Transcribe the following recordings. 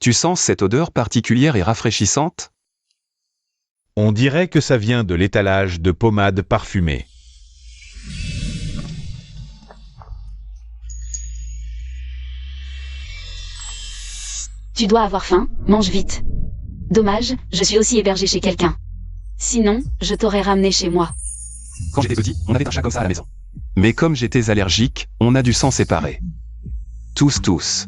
Tu sens cette odeur particulière et rafraîchissante? On dirait que ça vient de l'étalage de pommades parfumées. Tu dois avoir faim, mange vite. Dommage, je suis aussi hébergé chez quelqu'un. Sinon, je t'aurais ramené chez moi. Quand j'étais petit, on avait un chat comme ça à la maison. Mais comme j'étais allergique, on a dû s'en séparer. Tous.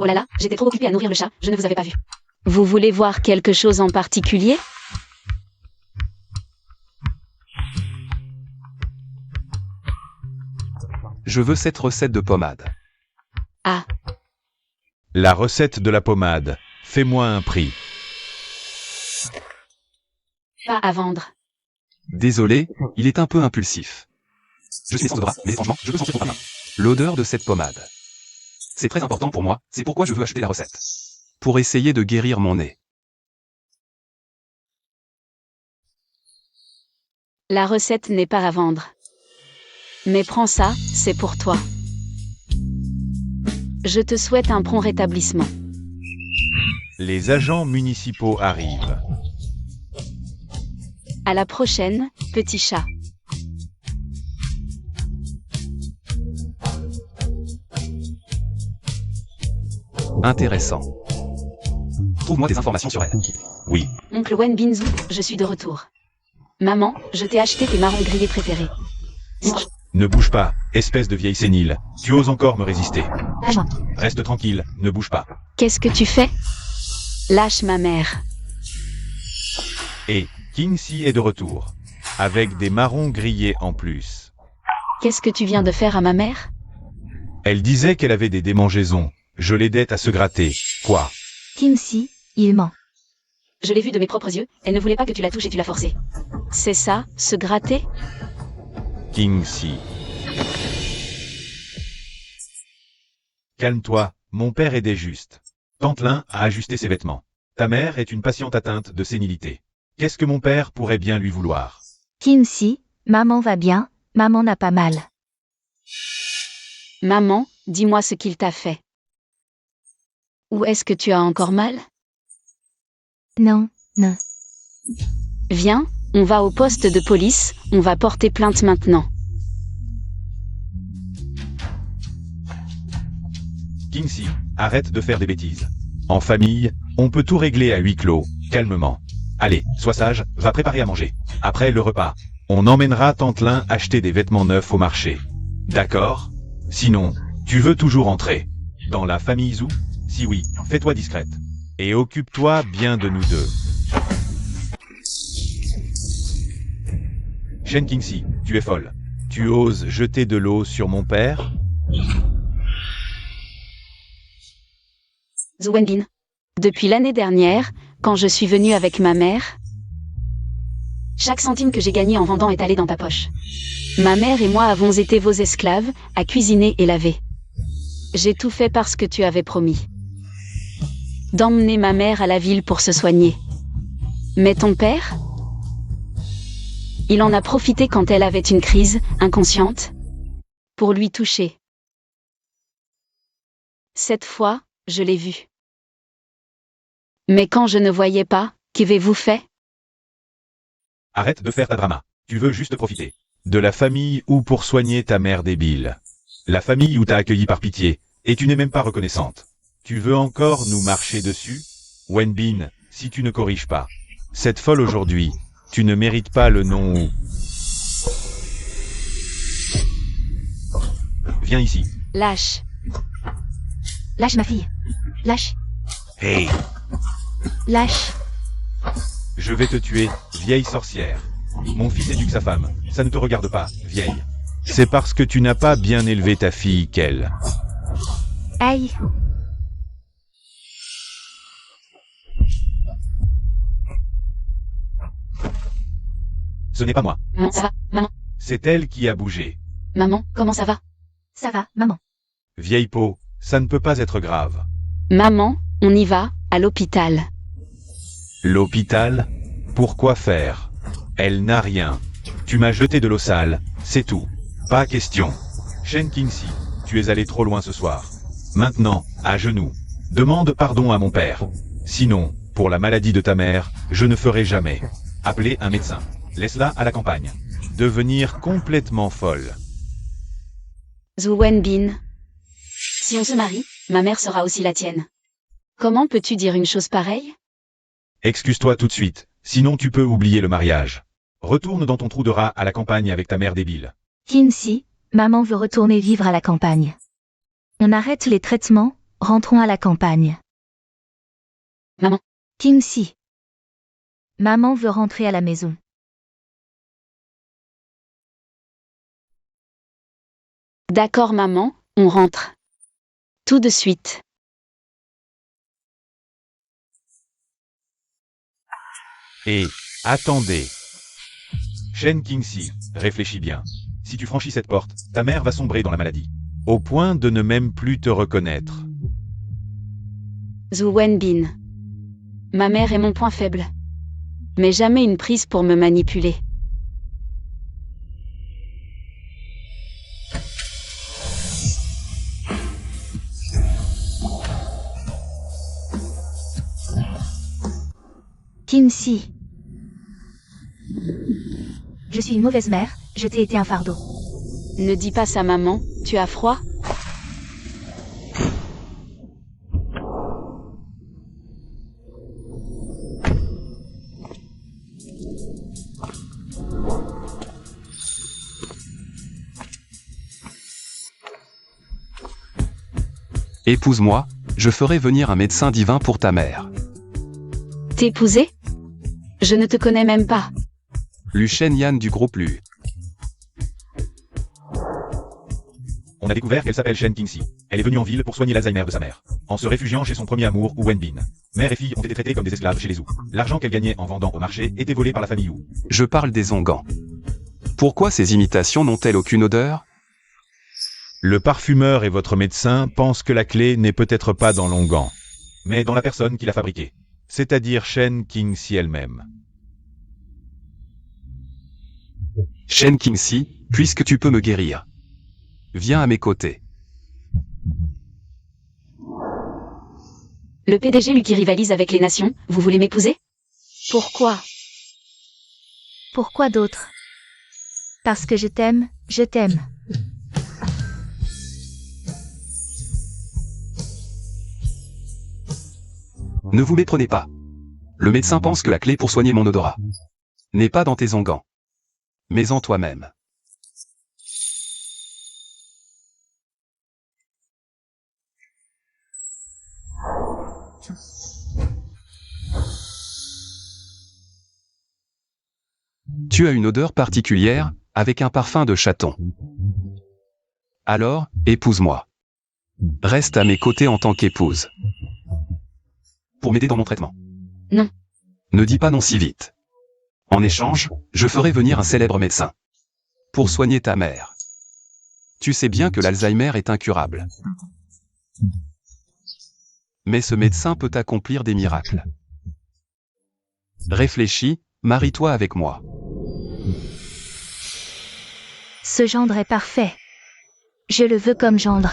Oh là là, j'étais trop occupée à nourrir le chat, je ne vous avais pas vu. Vous voulez voir quelque chose en particulier? Je veux cette recette de pommade. Ah, La recette de la pommade. Fais-moi un prix. pas à vendre. Désolé, il est un peu impulsif. Je suis sans odorat, mais franchement, je peux sentir ton parfum. L'odeur de cette pommade. C'est très important pour moi, c'est pourquoi je veux acheter la recette. Pour essayer de guérir mon nez. La recette n'est pas à vendre. Mais prends ça, c'est pour toi. Je te souhaite un prompt rétablissement. Les agents municipaux arrivent. À la prochaine, petit chat. Intéressant. Trouve-moi des informations sur elle. Oui. Oncle Wen Binzou, je suis de retour. Maman, je t'ai acheté tes marrons grillés préférés. Ne bouge pas, espèce de vieille sénile. Tu oses encore me résister. Reste tranquille, ne bouge pas. Qu'est-ce que tu fais? Lâche ma mère. Et Kinsey est de retour. Avec des marrons grillés en plus. Qu'est-ce que tu viens de faire à ma mère? Elle disait qu'elle avait des démangeaisons. Je l'aidais à se gratter. Quoi? Kinsey, il ment. Je l'ai vu de mes propres yeux, elle ne voulait pas que tu la touches et tu l'as forcée. C'est ça, se gratter? Kinsey. Calme-toi, mon père aidait juste. Tantelin a ajusté ses vêtements. Ta mère est une patiente atteinte de sénilité. Qu'est-ce que mon père pourrait bien lui vouloir? Kinsey, maman va bien, maman n'a pas mal. Maman, dis-moi ce qu'il t'a fait. Ou est-ce que tu as encore mal? Non. Viens, on va au poste de police, on va porter plainte maintenant. Kinsey, arrête de faire des bêtises. En famille, on peut tout régler à huis clos, calmement. Allez, sois sage, va préparer à manger. Après le repas, on emmènera Tantelin acheter des vêtements neufs au marché. D'accord? Sinon, tu veux toujours entrer dans la famille Zhou? Si oui, fais-toi discrète. Et occupe-toi bien de nous deux. Shen Kinsey, tu es folle. Tu oses jeter de l'eau sur mon père? Zhou Wenbin. Depuis l'année dernière, quand je suis venue avec ma mère, chaque centime que j'ai gagné en vendant est allé dans ta poche. Ma mère et moi avons été vos esclaves, à cuisiner et laver. J'ai tout fait parce que tu avais promis d'emmener ma mère à la ville pour se soigner. Mais ton père? Il en a profité quand elle avait une crise, inconsciente, pour lui toucher. Cette fois, je l'ai vu. Mais quand je ne voyais pas, qu'avez-vous fait? Arrête de faire ta drama. Tu veux juste profiter de la famille ou pour soigner ta mère débile. La famille où t'as accueilli par pitié, et tu n'es même pas reconnaissante. Tu veux encore nous marcher dessus? Wenbin, si tu ne corriges pas cette folle aujourd'hui, tu ne mérites pas le nom ou... Viens ici. Lâche. Lâche ma fille. Lâche. Hey, Lâche. je vais te tuer, vieille sorcière. Mon fils éduque sa femme. Ça ne te regarde pas, vieille. C'est parce que tu n'as pas bien élevé ta fille qu'elle... Aïe. Ce n'est pas moi. Maman, ça va? Maman? C'est elle qui a bougé. Maman, comment ça va? Ça va, maman. Vieille peau, ça ne peut pas être grave. Maman, on y va, à l'hôpital. L'hôpital? Pourquoi faire? Elle n'a rien. Tu m'as jeté de l'eau sale, c'est tout. Pas question. Shen Qingxi, tu es allé trop loin ce soir. Maintenant, à genoux, demande pardon à mon père. Sinon, pour la maladie de ta mère, je ne ferai jamais. Appeler un médecin. Laisse-la à la campagne. Devenir complètement folle. Zhu Wenbin. Si on se marie, ma mère sera aussi la tienne. Comment peux-tu dire une chose pareille? Excuse-toi tout de suite, sinon tu peux oublier le mariage. Retourne dans ton trou de rat à la campagne avec ta mère débile. Qingxi, maman veut retourner vivre à la campagne. On arrête les traitements, rentrons à la campagne. Maman. Qingxi. Maman veut rentrer à la maison. D'accord maman, on rentre. Tout de suite. Et, attendez. Shen Qingxi, réfléchis bien. Si tu franchis cette porte, ta mère va sombrer dans la maladie. Au point de ne même plus te reconnaître. Zhu Wenbin. Ma mère est mon point faible. Mais jamais une prise pour me manipuler. Qingxi. Je suis une mauvaise mère, je t'ai été un fardeau. Ne dis pas ça maman, tu as froid? Épouse-moi, je ferai venir un médecin divin pour ta mère. T'épouser? Je ne te connais même pas. Lu Shenyan du groupe Lu. On a découvert qu'elle s'appelle Shen Qingxi. Elle est venue en ville pour soigner l'Alzheimer de sa mère, en se réfugiant chez son premier amour, Wu Wenbin. Mère et fille ont été traitées comme des esclaves chez les Zhou. L'argent qu'elle gagnait en vendant au marché était volé par la famille Wu. Je parle des Zongans. Pourquoi ces imitations n'ont-elles aucune odeur? Le parfumeur et votre médecin pensent que la clé n'est peut-être pas dans l'onguent, mais dans la personne qui l'a fabriquée, c'est-à-dire Shen Qingxi elle-même. Shen Qingxi, puisque tu peux me guérir, viens à mes côtés. Le PDG lui qui rivalise avec les nations, vous voulez m'épouser? Pourquoi? Pourquoi d'autres? Parce que je t'aime, je t'aime. Ne vous méprenez pas. Le médecin pense que la clé pour soigner mon odorat n'est pas dans tes onguents, mais en toi-même. Tu as une odeur particulière, avec un parfum de chaton. Alors, épouse-moi. Reste à mes côtés en tant qu'épouse. Pour m'aider dans mon traitement. Non. Ne dis pas non si vite. En échange, je ferai venir un célèbre médecin. Pour soigner ta mère. Tu sais bien que l'Alzheimer est incurable. Mais ce médecin peut accomplir des miracles. Réfléchis, marie-toi avec moi. Ce gendre est parfait. Je le veux comme gendre.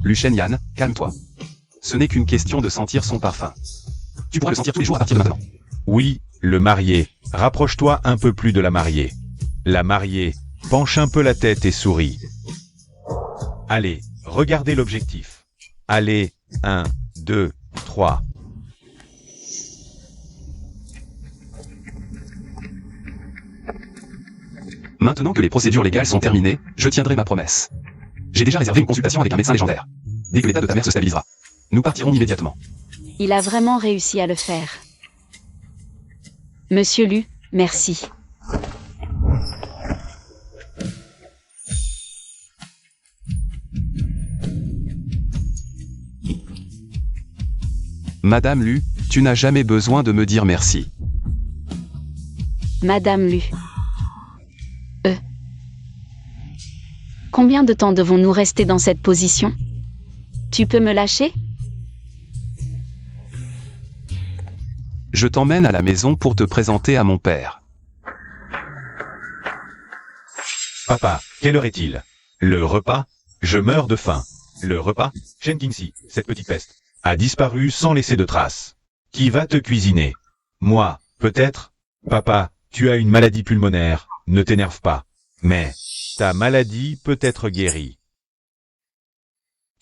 Lu Shenyan, calme-toi. Ce n'est qu'une question de sentir son parfum. Tu pourras le sentir tous les jours à partir de maintenant. Oui, le marié. Rapproche-toi un peu plus de la mariée. La mariée. Penche un peu la tête et souris. Allez, regardez l'objectif. Allez, 1, 2, 3. Maintenant que les procédures légales sont terminées, je tiendrai ma promesse. J'ai déjà réservé une consultation avec un médecin légendaire. Dès que l'état de ta mère se stabilisera, nous partirons immédiatement. Il a vraiment réussi à le faire. Monsieur Lu, merci. Madame Lu, Tu n'as jamais besoin de me dire merci. Madame Lu. Combien de temps devons-nous rester dans cette position? Tu peux me lâcher? Je t'emmène à la maison pour te présenter à mon père. Papa, quelle heure est-il? Le repas? Je meurs de faim. Le repas? Shen Qingxi, cette petite peste, a disparu sans laisser de traces. Qui va te cuisiner? Moi, peut-être? Papa, tu as une maladie pulmonaire, ne t'énerve pas. Mais ta maladie peut être guérie.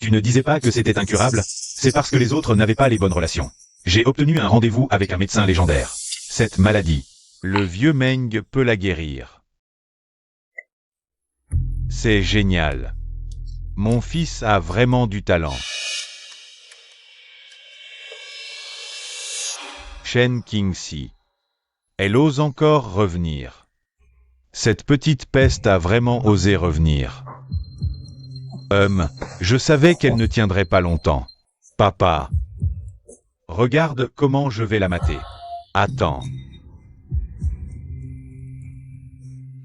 Tu ne disais pas que c'était incurable? C'est parce que les autres n'avaient pas les bonnes relations. J'ai obtenu un rendez-vous avec un médecin légendaire. Cette maladie, le vieux Meng peut la guérir. C'est génial. Mon fils a vraiment du talent. Shen Qingxi. Elle ose encore revenir. Cette petite peste a vraiment osé revenir. Je savais qu'elle ne tiendrait pas longtemps. Papa. Regarde comment je vais la mater. Attends.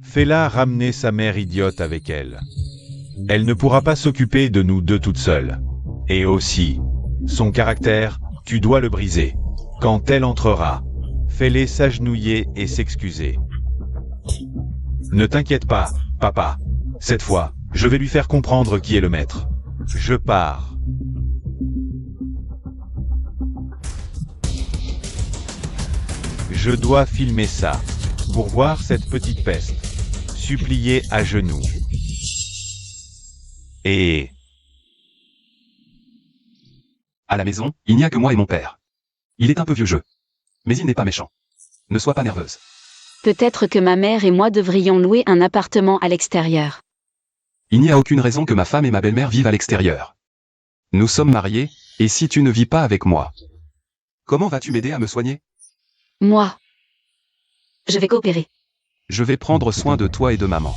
Fais-la ramener sa mère idiote avec elle. Elle ne pourra pas s'occuper de nous deux toute seule. Et aussi, son caractère, tu dois le briser. Quand elle entrera, fais-les s'agenouiller et s'excuser. Ne t'inquiète pas, papa. Cette fois, je vais lui faire comprendre qui est le maître. Je pars. Je dois filmer ça, pour voir cette petite peste. Supplier à genoux. Et... À la maison, il n'y a que moi et mon père. Il est un peu vieux jeu. Mais il n'est pas méchant. Ne sois pas nerveuse. Peut-être que ma mère et moi devrions louer un appartement à l'extérieur. Il n'y a aucune raison que ma femme et ma belle-mère vivent à l'extérieur. Nous sommes mariés, et si tu ne vis pas avec moi, comment vas-tu m'aider à me soigner? Moi. Je vais coopérer. Je vais prendre soin de toi et de maman.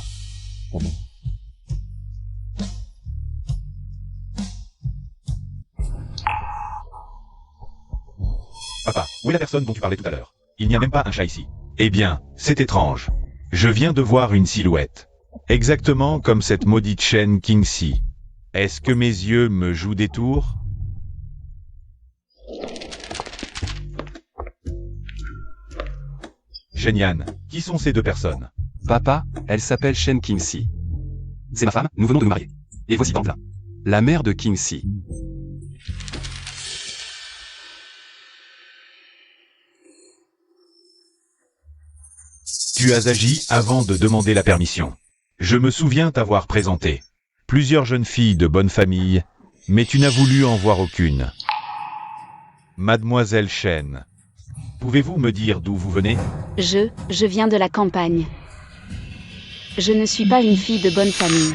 Papa, où est la personne dont tu parlais tout à l'heure? Il n'y a même pas un chat ici. Eh bien, c'est étrange. Je viens de voir une silhouette. Exactement comme cette maudite Shen Qingxi. Est-ce que mes yeux me jouent des tours? Shenyan, qui sont ces deux personnes? Papa, elle s'appelle Shen Qingxi. C'est ma femme, nous venons de nous marier. Et voici Tantlin, la mère de Qingxi. Tu as agi avant de demander la permission. Je me souviens t'avoir présenté plusieurs jeunes filles de bonne famille, mais tu n'as voulu en voir aucune. Mademoiselle Shen, pouvez-vous me dire d'où vous venez? Je viens de la campagne. Je ne suis pas une fille de bonne famille.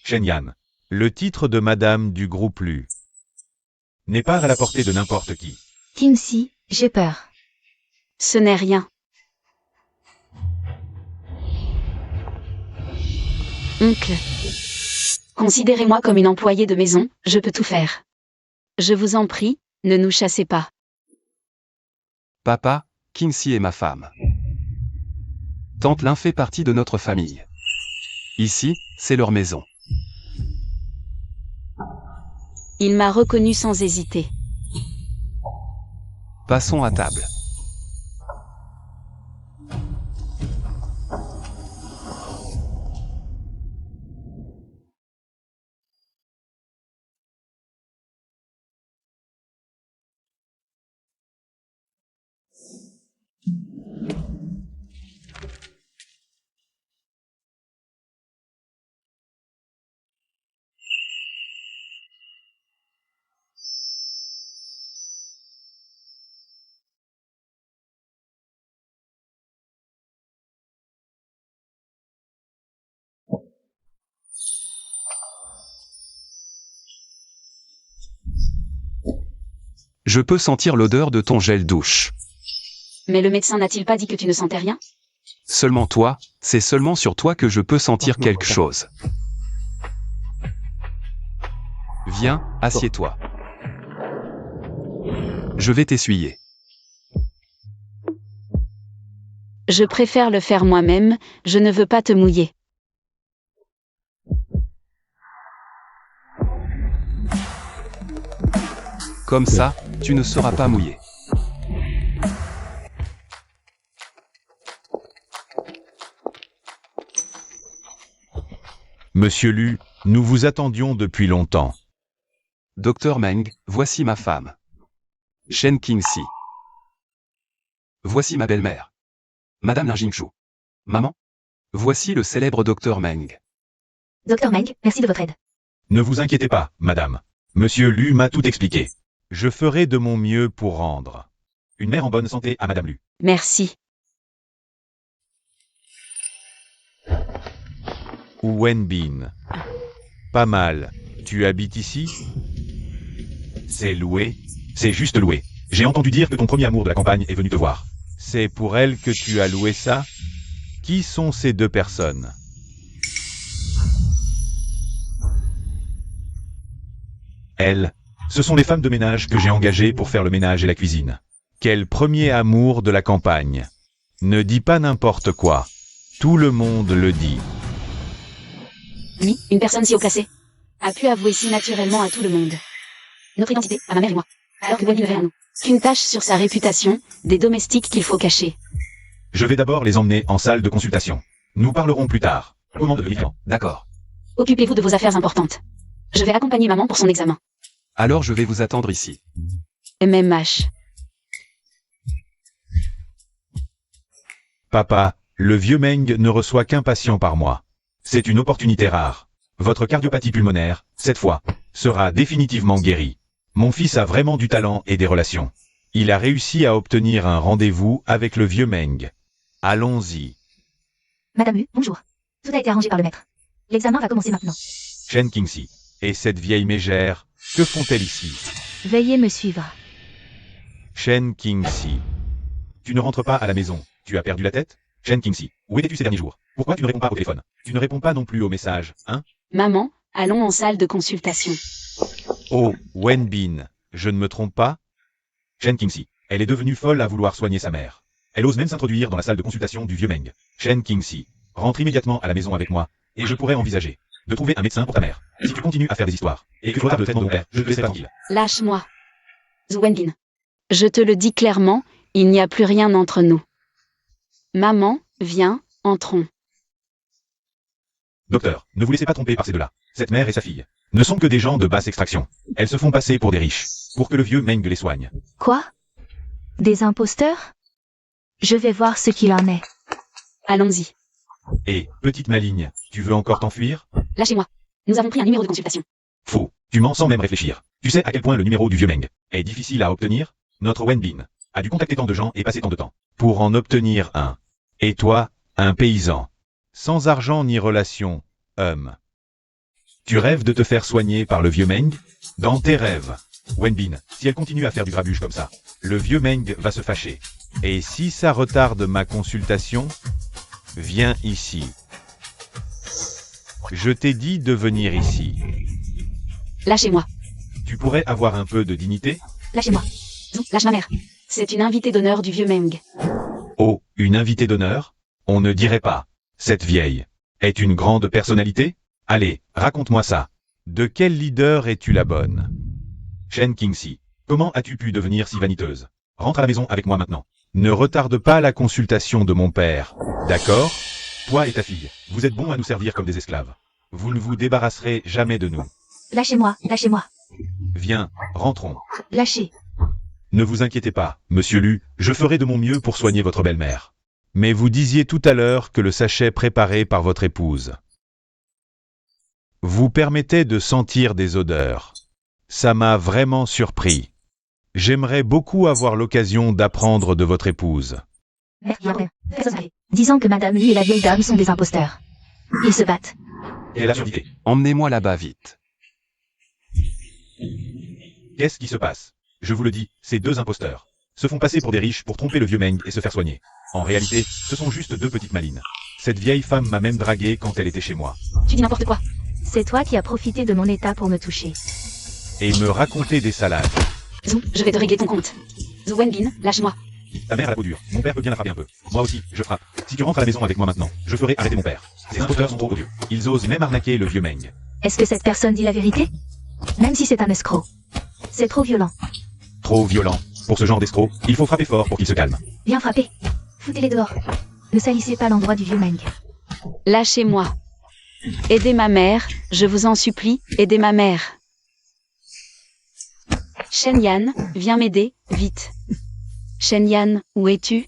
Shenyan, le titre de madame du groupe Lu n'est pas à la portée de n'importe qui. Qingxi, j'ai peur. Ce n'est rien. Oncle. Considérez-moi comme une employée de maison, je peux tout faire. Je vous en prie, ne nous chassez pas. Papa, Qingxi est ma femme. Tantlin fait partie de notre famille. Ici, c'est leur maison. Il m'a reconnu sans hésiter. Passons à table. Je peux sentir l'odeur de ton gel douche. Mais le médecin n'a-t-il pas dit que tu ne sentais rien? Seulement toi, c'est seulement sur toi que je peux sentir quelque chose. Viens, assieds-toi. Je vais t'essuyer. Je préfère le faire moi-même, je ne veux pas te mouiller. Comme ça, tu ne seras pas mouillé. Monsieur Lu, nous vous attendions depuis longtemps. Docteur Meng, voici ma femme. Shen Qingxi. Voici ma belle-mère. Madame Lin Jingshu. Maman. Voici le célèbre Docteur Meng. Docteur Meng, merci de votre aide. Ne vous inquiétez pas, madame. Monsieur Lu m'a tout expliqué. Je ferai de mon mieux pour rendre une mère en bonne santé à madame Lu. Merci. Wenbin. Pas mal. Tu habites ici? C'est loué? C'est juste loué. J'ai entendu dire que ton premier amour de la campagne est venu te voir. C'est pour elle que tu as loué ça? Qui sont ces deux personnes? Elles, ce sont les femmes de ménage que j'ai engagées pour faire le ménage et la cuisine. Quel premier amour de la campagne. Ne dis pas n'importe quoi. Tout le monde le dit. Lui, une personne si haut placée, a pu avouer si naturellement à tout le monde notre identité, à ma mère et moi, alors que Wendy ne verrait en nous qu'une tache sur sa réputation, des domestiques qu'il faut cacher. Je vais d'abord les emmener en salle de consultation. Nous parlerons plus tard. Comment devenir? D'accord. Occupez-vous de vos affaires importantes. Je vais accompagner maman pour son examen. Alors je vais vous attendre ici. MMH. Papa, le vieux Meng ne reçoit qu'un patient par mois. C'est une opportunité rare. Votre cardiopathie pulmonaire, cette fois, sera définitivement guérie. Mon fils a vraiment du talent et des relations. Il a réussi à obtenir un rendez-vous avec le vieux Meng. Allons-y. Madame Lu, bonjour. Tout a été arrangé par le maître. L'examen va commencer maintenant. Shen Qingxi. Et cette vieille mégère, que font-elles ici? Veuillez me suivre. Shen Qingxi. Tu ne rentres pas à la maison. Tu as perdu la tête? Shen Qingxi, où étais-tu ces derniers jours? Pourquoi tu ne réponds pas au téléphone? Tu ne réponds pas non plus aux messages, hein? Maman, allons en salle de consultation. Oh, Wenbin, je ne me trompe pas? Shen Qingxi, elle est devenue folle à vouloir soigner sa mère. Elle ose même s'introduire dans la salle de consultation du vieux Meng. Shen Qingxi, rentre immédiatement à la maison avec moi, et je pourrais envisager de trouver un médecin pour ta mère. Si tu continues à faire des histoires, et que tu retardes le traitement de mon père, je te laisserai tranquille. Lâche-moi. Wenbin. Je te le dis clairement, il n'y a plus rien entre nous. Maman, viens, entrons. Docteur, ne vous laissez pas tromper par ces deux-là. Cette mère et sa fille ne sont que des gens de basse extraction. Elles se font passer pour des riches, pour que le vieux Meng les soigne. Quoi? Des imposteurs? Je vais voir ce qu'il en est. Allons-y. Et, petite maligne, tu veux encore t'enfuir? Lâchez-moi. Nous avons pris un numéro de consultation. Faux. Tu mens sans même réfléchir. Tu sais à quel point le numéro du vieux Meng est difficile à obtenir? Notre Wenbin a dû contacter tant de gens et passer tant de temps pour en obtenir un. Et toi, un paysan. Sans argent ni relation, Tu rêves de te faire soigner par le vieux Meng? Dans tes rêves. Wenbin, si elle continue à faire du grabuge comme ça, le vieux Meng va se fâcher. Et si ça retarde ma consultation? Viens ici. Je t'ai dit de venir ici. Lâchez-moi. Tu pourrais avoir un peu de dignité? Lâchez-moi. Lâche ma mère. C'est une invitée d'honneur du vieux Meng. Oh, une invitée d'honneur? On ne dirait pas. Cette vieille est une grande personnalité? Allez, raconte-moi ça. De quel leader es-tu la bonne? Shen Qingxi, comment as-tu pu devenir si vaniteuse? Rentre à la maison avec moi maintenant. Ne retarde pas la consultation de mon père. D'accord? Toi et ta fille, vous êtes bons à nous servir comme des esclaves. Vous ne vous débarrasserez jamais de nous. Lâchez-moi, lâchez-moi. Viens, rentrons. Lâchez. Ne vous inquiétez pas, monsieur Lu, je ferai de mon mieux pour soigner votre belle-mère. Mais vous disiez tout à l'heure que le sachet préparé par votre épouse vous permettait de sentir des odeurs. Ça m'a vraiment surpris. J'aimerais beaucoup avoir l'occasion d'apprendre de votre épouse. Disons que Madame Lu et la vieille dame sont des imposteurs. Ils se battent. Et la surdité. Emmenez-moi là-bas vite. Qu'est-ce qui se passe? Je vous le dis, ces deux imposteurs se font passer pour des riches pour tromper le vieux Meng et se faire soigner. En réalité, ce sont juste deux petites malines. Cette vieille femme m'a même dragué quand elle était chez moi. Tu dis n'importe quoi. C'est toi qui as profité de mon état pour me toucher. Et me raconter des salades. Zou, je vais te régler ton compte. Zou Wenbin, lâche-moi. Ta mère a la peau dure. Mon père peut bien la frapper un peu. Moi aussi, je frappe. Si tu rentres à la maison avec moi maintenant, je ferai arrêter mon père. Ces imposteurs sont trop odieux. Ils osent même arnaquer le vieux Meng. Est-ce que cette personne dit la vérité? Même si c'est un escroc. C'est trop violent. Trop violent. Pour ce genre d'escroc, il faut frapper fort pour qu'il se calme. Viens frapper. Foutez-les dehors. Ne salissez pas l'endroit du vieux Meng. Lâchez-moi. Aidez ma mère, je vous en supplie, aidez ma mère. Shen Yan, viens m'aider, vite. Shen Yan, où es-tu?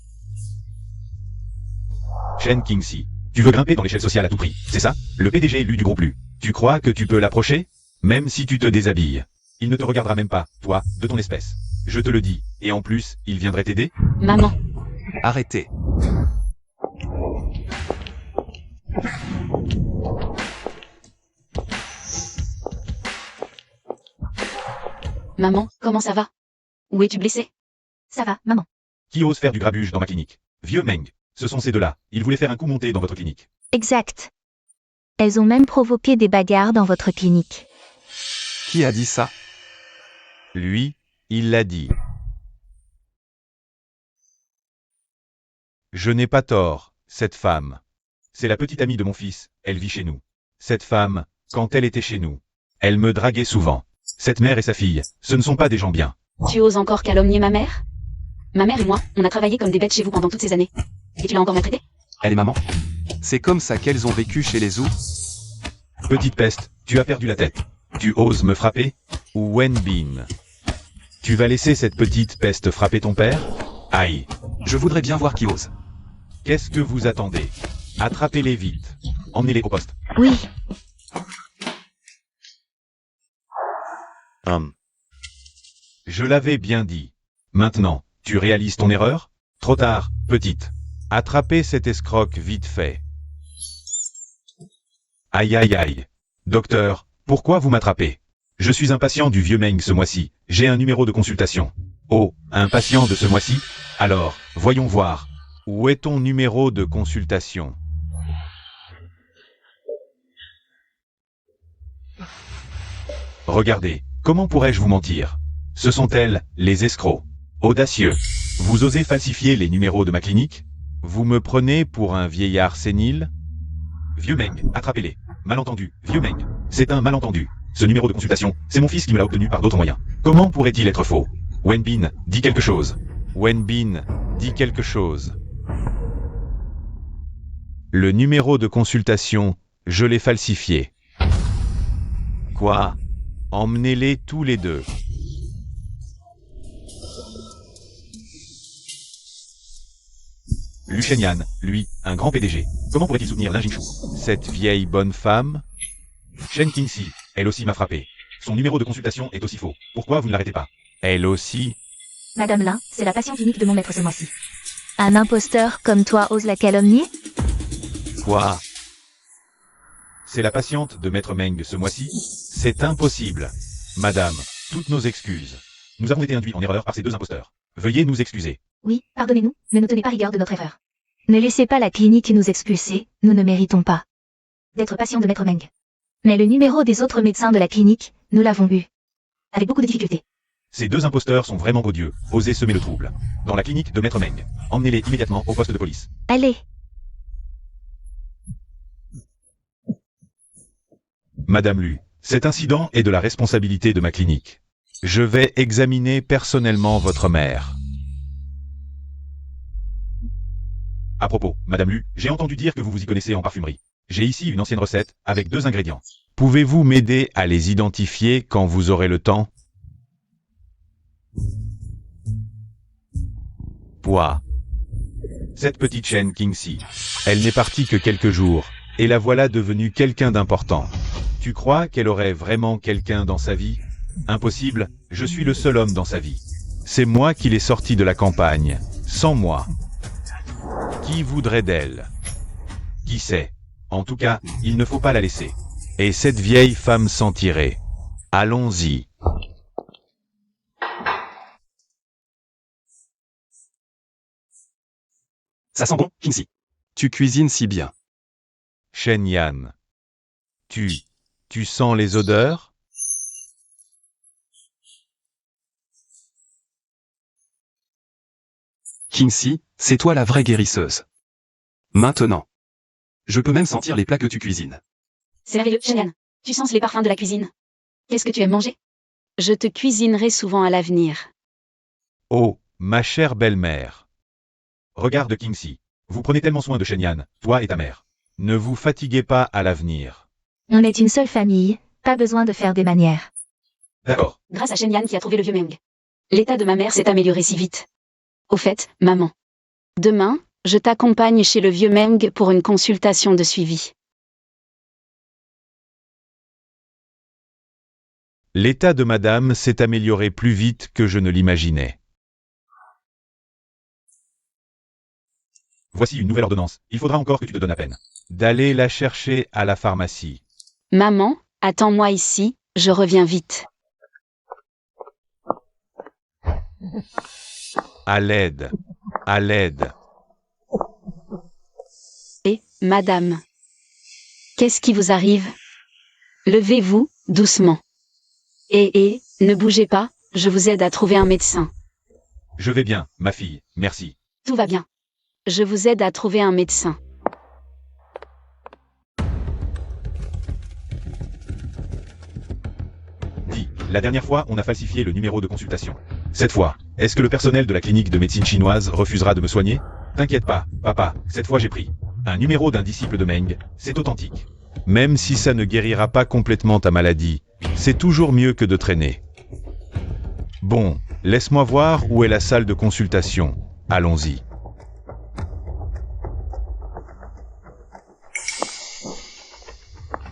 Shen Qingxi. Tu veux grimper dans l'échelle sociale à tout prix, c'est ça? Le PDG élu du groupe Lu. Tu crois que tu peux l'approcher? Même si tu te déshabilles. Il ne te regardera même pas, toi, de ton espèce. Je te le dis. Et en plus, il viendrait t'aider? Maman. Arrêtez. Maman, comment ça va? Où es-tu blessé? Ça va, maman. Qui ose faire du grabuge dans ma clinique? Vieux Meng. Ce sont ces deux-là. Ils voulaient faire un coup monté dans votre clinique. Exact. Elles ont même provoqué des bagarres dans votre clinique. Qui a dit ça? Lui, il l'a dit. Je n'ai pas tort, cette femme. C'est la petite amie de mon fils, elle vit chez nous. Cette femme, quand elle était chez nous, elle me draguait souvent. Cette mère et sa fille, ce ne sont pas des gens bien. Tu oses encore calomnier ma mère? Ma mère et moi, on a travaillé comme des bêtes chez vous pendant toutes ces années. Et tu l'as encore maltraitée? Elle est maman. C'est comme ça qu'elles ont vécu chez les Zhou. Petite peste, tu as perdu la tête. Tu oses me frapper? Ou Wenbin? Tu vas laisser cette petite peste frapper ton père? Aïe. Je voudrais bien voir qui ose. Qu'est-ce que vous attendez? Attrapez-les vite. Emmenez-les au poste. Oui, Je l'avais bien dit. Maintenant, tu réalises ton erreur? Trop tard, petite. Attrapez cet escroc vite fait. Aïe aïe aïe. Docteur, pourquoi vous m'attrapez? Je suis un patient du vieux Meng ce mois-ci. J'ai un numéro de consultation. Oh, un patient de ce mois-ci? Alors, voyons voir. Où est ton numéro de consultation? Regardez, comment pourrais-je vous mentir? Ce sont elles, les escrocs. Audacieux. Vous osez falsifier les numéros de ma clinique? Vous me prenez pour un vieillard sénile? Vieux Meng, attrapez-les. Malentendu, vieux Meng. C'est un malentendu. Ce numéro de consultation, c'est mon fils qui me l'a obtenu par d'autres moyens. Comment pourrait-il être faux? Wenbin, dis quelque chose. Wenbin, dis quelque chose. Le numéro de consultation, je l'ai falsifié. Quoi? Emmenez-les tous les deux. Lu Shenyan, lui, un grand PDG. Comment pourrait-il soutenir Lin Jingchu? Cette vieille bonne femme? Shen Qingxi, elle aussi m'a frappé. Son numéro de consultation est aussi faux. Pourquoi vous ne l'arrêtez pas? Elle aussi? Madame Lin, c'est la patiente unique de mon maître ce mois-ci. Un imposteur comme toi ose la calomnier? Quoi? C'est la patiente de Maître Meng ce mois-ci? C'est impossible. Madame, toutes nos excuses. Nous avons été induits en erreur par ces deux imposteurs. Veuillez nous excuser. Oui, pardonnez-nous, ne nous tenez pas rigueur de notre erreur. Ne laissez pas la clinique nous expulser, nous ne méritons pas d'être patients de Maître Meng. Mais le numéro des autres médecins de la clinique, nous l'avons eu. Avec beaucoup de difficultés. Ces deux imposteurs sont vraiment odieux. Osez semer le trouble. Dans la clinique de Maître Meng. Emmenez-les immédiatement au poste de police. Allez, Madame Lu, cet incident est de la responsabilité de ma clinique. Je vais examiner personnellement votre mère. À propos, Madame Lu, j'ai entendu dire que vous vous y connaissez en parfumerie. J'ai ici une ancienne recette, avec 2 ingrédients. Pouvez-vous m'aider à les identifier quand vous aurez le temps? Poids. Cette petite Shen Qingxi. Elle n'est partie que quelques jours, et la voilà devenue quelqu'un d'important. Tu crois qu'elle aurait vraiment quelqu'un dans sa vie? Impossible, je suis le seul homme dans sa vie. C'est moi qui l'ai sortie de la campagne. Sans moi. Qui voudrait d'elle? Qui sait? En tout cas, il ne faut pas la laisser. Et cette vieille femme s'en tirer. Allons-y. Ça sent bon, Qingxi. Tu cuisines si bien. Shen Yan. Tu sens les odeurs? Kingsley, c'est toi la vraie guérisseuse. Maintenant. Je peux même sentir les plats que tu cuisines. C'est merveilleux, Shenyan. Tu sens les parfums de la cuisine. Qu'est-ce que tu aimes manger? Je te cuisinerai souvent à l'avenir. Oh, ma chère belle-mère. Regarde Kingsley. Vous prenez tellement soin de Shenyan, toi et ta mère. Ne vous fatiguez pas à l'avenir. On est une seule famille, pas besoin de faire des manières. D'accord. Grâce à Shenyan qui a trouvé le vieux Meng. L'état de ma mère s'est amélioré si vite. Au fait, maman. Demain, je t'accompagne chez le vieux Meng pour une consultation de suivi. L'état de madame s'est amélioré plus vite que je ne l'imaginais. Voici une nouvelle ordonnance. Il faudra encore que tu te donnes la peine d'aller la chercher à la pharmacie. Maman, attends-moi ici, je reviens vite. À l'aide. À l'aide. Et, madame. Qu'est-ce qui vous arrive? Levez-vous, doucement. Et, ne bougez pas, je vous aide à trouver un médecin. Je vais bien, ma fille, merci. Tout va bien. Je vous aide à trouver un médecin. Dis, la dernière fois, on a falsifié le numéro de consultation. Cette fois, est-ce que le personnel de la clinique de médecine chinoise refusera de me soigner? T'inquiète pas, papa, cette fois j'ai pris un numéro d'un disciple de Meng, c'est authentique. Même si ça ne guérira pas complètement ta maladie, c'est toujours mieux que de traîner. Bon, laisse-moi voir où est la salle de consultation. Allons-y.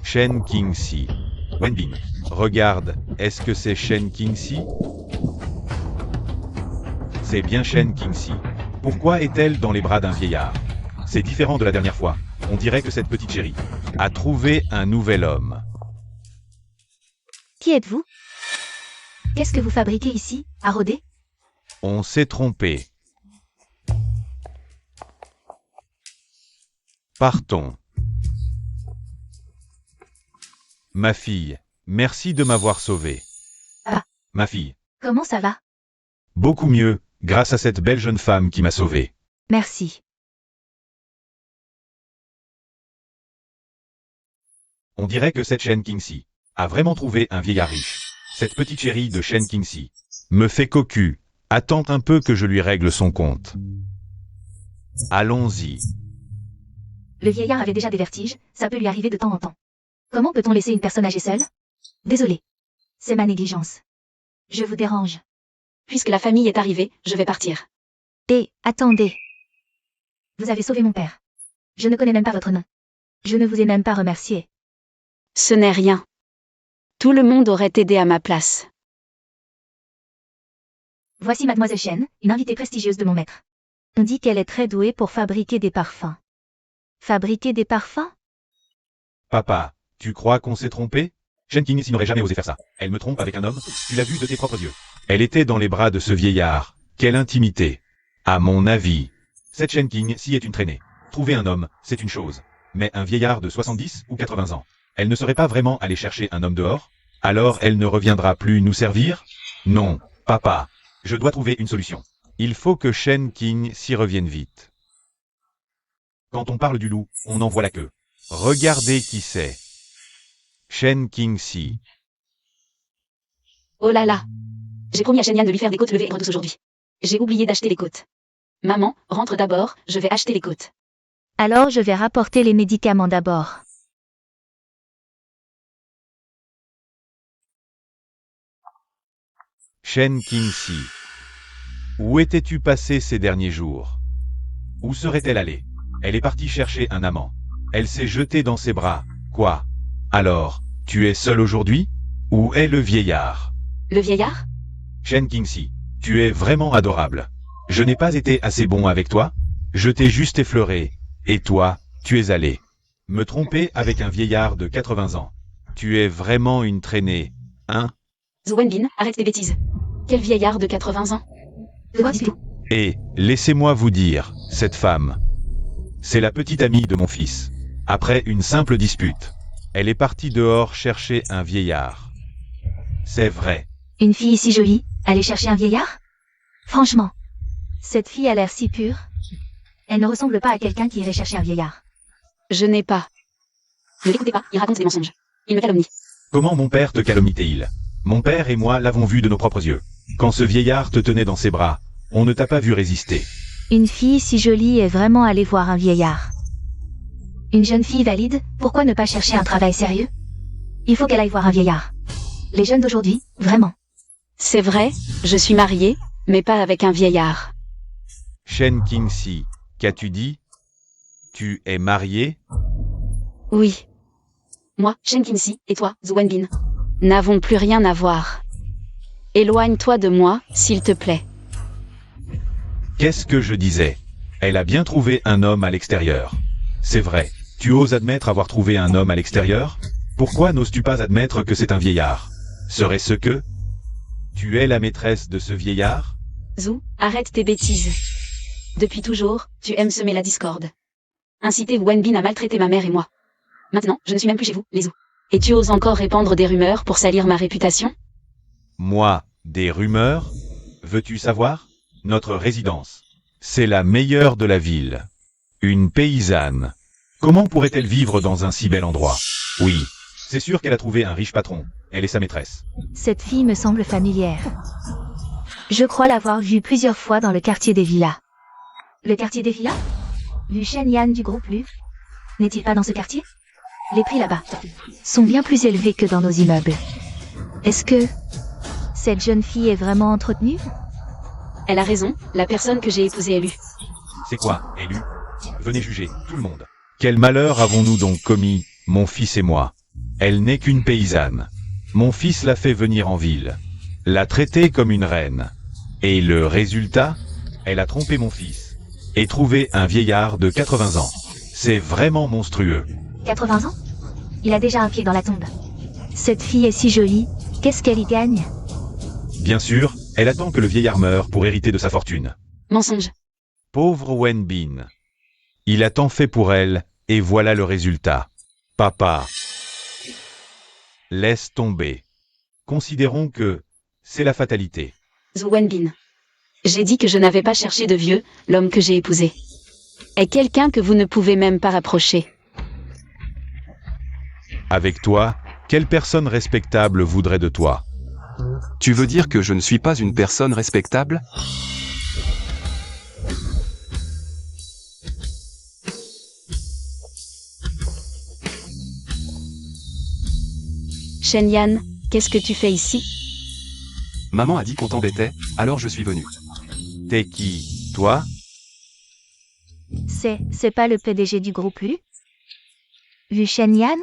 Shen Kingsley. Wenbin. Regarde, est-ce que c'est Shen Kingsley? C'est bien Shen Kingsley. Pourquoi est-elle dans les bras d'un vieillard? C'est différent de la dernière fois. On dirait que cette petite chérie a trouvé un nouvel homme. Qui êtes-vous? Qu'est-ce que vous fabriquez ici, à Rodé? On s'est trompé. Partons. Ma fille, merci de m'avoir sauvé. Ah. Ma fille. Comment ça va? Beaucoup mieux, grâce à cette belle jeune femme qui m'a sauvé. Merci. On dirait que cette Shen Kingsley a vraiment trouvé un vieillard riche. Cette petite chérie de Shen Kingsley me fait cocu. Attends un peu que je lui règle son compte. Allons-y. Le vieillard avait déjà des vertiges, ça peut lui arriver de temps en temps. Comment peut-on laisser une personne âgée seule? Désolé. C'est ma négligence. Je vous dérange. Puisque la famille est arrivée, je vais partir. Et, attendez. Vous avez sauvé mon père. Je ne connais même pas votre nom. Je ne vous ai même pas remercié. Ce n'est rien. Tout le monde aurait aidé à ma place. Voici Mademoiselle Shen, une invitée prestigieuse de mon maître. On dit qu'elle est très douée pour fabriquer des parfums. Fabriquer des parfums? Papa, tu crois qu'on s'est trompé? Shen Kingsley n'aurait jamais osé faire ça. Elle me trompe avec un homme, tu l'as vu de tes propres yeux. Elle était dans les bras de ce vieillard. Quelle intimité. À mon avis, cette Shen Kingsley est une traînée. Trouver un homme, c'est une chose. Mais un vieillard de 70 ou 80 ans, elle ne serait pas vraiment allée chercher un homme dehors? Alors elle ne reviendra plus nous servir? Non, papa. Je dois trouver une solution. Il faut que Shen Kingsley revienne vite. Quand on parle du loup, on en voit la queue. Regardez qui c'est. Shen Kingsley. Oh là là. J'ai promis à Shenyan de lui faire des côtes levées et redouces aujourd'hui. J'ai oublié d'acheter les côtes. Maman, rentre d'abord, je vais acheter les côtes. Alors je vais rapporter les médicaments d'abord. Shen Kingsley. Où étais-tu passé ces derniers jours? Où serait-elle allée? Elle est partie chercher un amant. Elle s'est jetée dans ses bras. Quoi? Alors, tu es seul aujourd'hui? Où est le vieillard? Le vieillard? Shen Kingsley, tu es vraiment adorable. Je n'ai pas été assez bon avec toi? Je t'ai juste effleuré. Et toi, tu es allé me tromper avec un vieillard de 80 ans. Tu es vraiment une traînée, hein? Wenbin, arrête tes bêtises. Quel vieillard de 80 ans? Quoi du tout? Et, laissez-moi vous dire, cette femme, c'est la petite amie de mon fils. Après une simple dispute, elle est partie dehors chercher un vieillard. C'est vrai. Une fille si jolie, aller chercher un vieillard? Franchement. Cette fille a l'air si pure. Elle ne ressemble pas à quelqu'un qui irait chercher un vieillard. Je n'ai pas. Ne l'écoutez pas, il raconte des mensonges. Il me calomnie. Comment mon père te calomnie-t-il? Mon père et moi l'avons vu de nos propres yeux. Quand ce vieillard te tenait dans ses bras, on ne t'a pas vu résister. Une fille si jolie est vraiment allée voir un vieillard. Une jeune fille valide, pourquoi ne pas chercher un travail sérieux? Il faut qu'elle aille voir un vieillard. Les jeunes d'aujourd'hui, vraiment. C'est vrai, je suis mariée, mais pas avec un vieillard. Shen Qingxi, qu'as-tu dit? Tu es marié? Oui. Moi, Shen Qingxi, et toi, Zhu Wenbin, n'avons plus rien à voir. Éloigne-toi de moi, s'il te plaît. Qu'est-ce que je disais? Elle a bien trouvé un homme à l'extérieur. C'est vrai. Tu oses admettre avoir trouvé un homme à l'extérieur? Pourquoi n'oses-tu pas admettre que c'est un vieillard? Serait-ce que tu es la maîtresse de ce vieillard? Zhu, arrête tes bêtises. Depuis toujours, tu aimes semer la discorde. Inciter Wenbin à maltraiter ma mère et moi. Maintenant, je ne suis même plus chez vous, les Zhu. Et tu oses encore répandre des rumeurs pour salir ma réputation? Moi, des rumeurs? Veux-tu savoir? Notre résidence. C'est la meilleure de la ville. Une paysanne. Comment pourrait-elle vivre dans un si bel endroit? Oui, c'est sûr qu'elle a trouvé un riche patron. Elle est sa maîtresse. Cette fille me semble familière. Je crois l'avoir vue plusieurs fois dans le quartier des villas. Le quartier des villas? Vu Shen Yan du groupe Lu? N'est-il pas dans ce quartier? Les prix là-bas sont bien plus élevés que dans nos immeubles. Est-ce que cette jeune fille est vraiment entretenue? Elle a raison, la personne que j'ai épousée est Lu. C'est quoi, élu? Venez juger, tout le monde. Quel malheur avons-nous donc commis, mon fils et moi? Elle n'est qu'une paysanne. Mon fils l'a fait venir en ville. L'a traitée comme une reine. Et le résultat? Elle a trompé mon fils. Et trouvé un vieillard de 80 ans. C'est vraiment monstrueux. 80 ans? Il a déjà un pied dans la tombe. Cette fille est si jolie, qu'est-ce qu'elle y gagne? Bien sûr, elle attend que le vieillard meure pour hériter de sa fortune. Mensonge. Pauvre Wenbin. Il a tant fait pour elle, et voilà le résultat. Papa. Laisse tomber. Considérons que c'est la fatalité. Zhu Wenbin. J'ai dit que je n'avais pas cherché de vieux, l'homme que j'ai épousé est quelqu'un que vous ne pouvez même pas rapprocher. Avec toi, quelle personne respectable voudrait de toi? Tu veux dire que je ne suis pas une personne respectable? Shen Yan, qu'est-ce que tu fais ici? Maman a dit qu'on t'embêtait, alors je suis venu. T'es qui, toi? C'est pas le PDG du groupe Lu? Vu Shen Yan?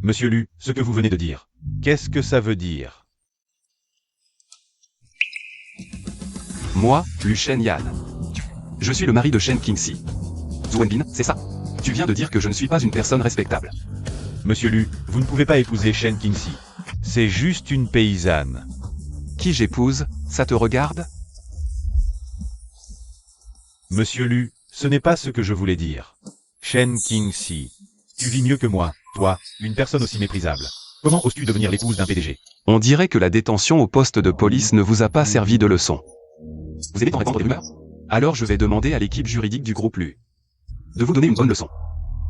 Monsieur Lu, ce que vous venez de dire. Qu'est-ce que ça veut dire? Moi, Lu Shen Yan. Je suis le mari de Shen Qingxi. Zhu Wenbin, c'est ça? Tu viens de dire que je ne suis pas une personne respectable. Monsieur Lu, vous ne pouvez pas épouser Shen Qingxi. C'est juste une paysanne. Qui j'épouse, ça te regarde? Monsieur Lu, ce n'est pas ce que je voulais dire. Shen Qingxi, tu vis mieux que moi, toi, une personne aussi méprisable. Comment oses-tu devenir l'épouse d'un PDG? On dirait que la détention au poste de police ne vous a pas servi de leçon. Vous aimez tant répandre des rumeurs? Alors je vais demander à l'équipe juridique du groupe Lu de vous donner une bonne leçon.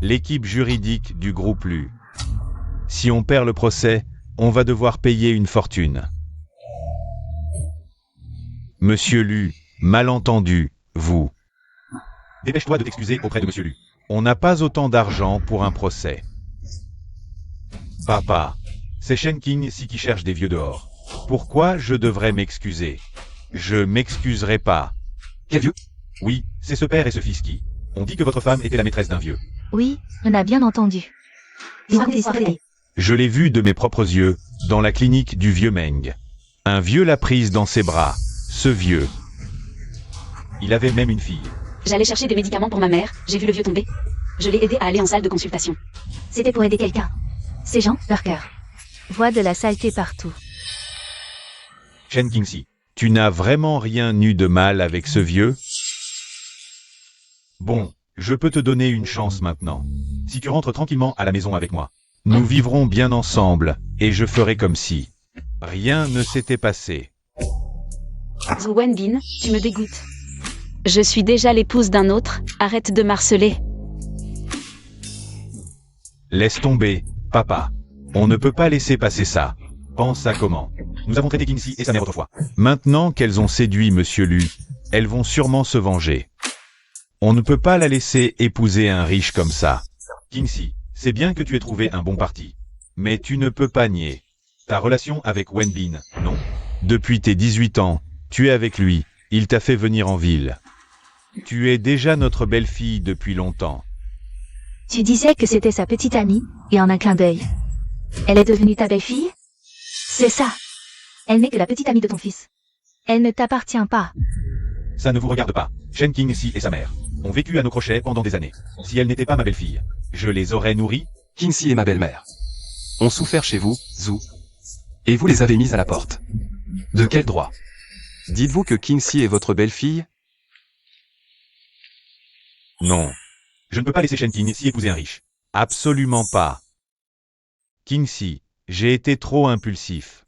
L'équipe juridique du groupe Lu. Si on perd le procès, on va devoir payer une fortune. Monsieur Lu, malentendu, vous. Dépêche-toi de t'excuser auprès de Monsieur Lu. On n'a pas autant d'argent pour un procès. Papa, c'est Shen Qingxi qui cherche des vieux dehors. Pourquoi je devrais m'excuser? Je m'excuserai pas. Quel vieux? Oui, c'est ce père et ce fils qui. On dit que votre femme était la maîtresse d'un vieux. Oui, on a bien entendu. Je l'ai vu de mes propres yeux, dans la clinique du vieux Meng. Un vieux l'a prise dans ses bras, ce vieux. Il avait même une fille. J'allais chercher des médicaments pour ma mère, j'ai vu le vieux tomber. Je l'ai aidé à aller en salle de consultation. C'était pour aider quelqu'un. Ces gens, leur cœur. Voient de la saleté partout. Shen Qingxi, tu n'as vraiment rien eu de mal avec ce vieux? Bon, je peux te donner une chance maintenant. Si tu rentres tranquillement à la maison avec moi, nous vivrons bien ensemble, et je ferai comme si rien ne s'était passé. Zhu Wenbin, tu me dégoûtes. Je suis déjà l'épouse d'un autre, arrête de m'harceler. Laisse tomber, papa. On ne peut pas laisser passer ça. Pense à comment. Nous avons traité Kinsey et sa mère autrefois. Maintenant qu'elles ont séduit Monsieur Lu, elles vont sûrement se venger. On ne peut pas la laisser épouser un riche comme ça. Kinsey, c'est bien que tu aies trouvé un bon parti. Mais tu ne peux pas nier ta relation avec Wenbin, non? Depuis tes 18 ans, tu es avec lui, il t'a fait venir en ville. Tu es déjà notre belle-fille depuis longtemps. Tu disais que c'était sa petite amie, et en un clin d'œil. Elle est devenue ta belle-fille? C'est ça. Elle n'est que la petite amie de ton fils. Elle ne t'appartient pas. Ça ne vous regarde pas. Shen Kinsey et sa mère ont vécu à nos crochets pendant des années. Si elle n'était pas ma belle-fille, je les aurais nourris. Kinsey et ma belle-mère ont souffert chez vous, Zhu. Et vous les avez mises à la porte. De quel droit? Dites-vous que Kinsey est votre belle-fille? Non. Je ne peux pas laisser Shen Kinsey épouser un riche. Absolument pas. Kinsey, j'ai été trop impulsif.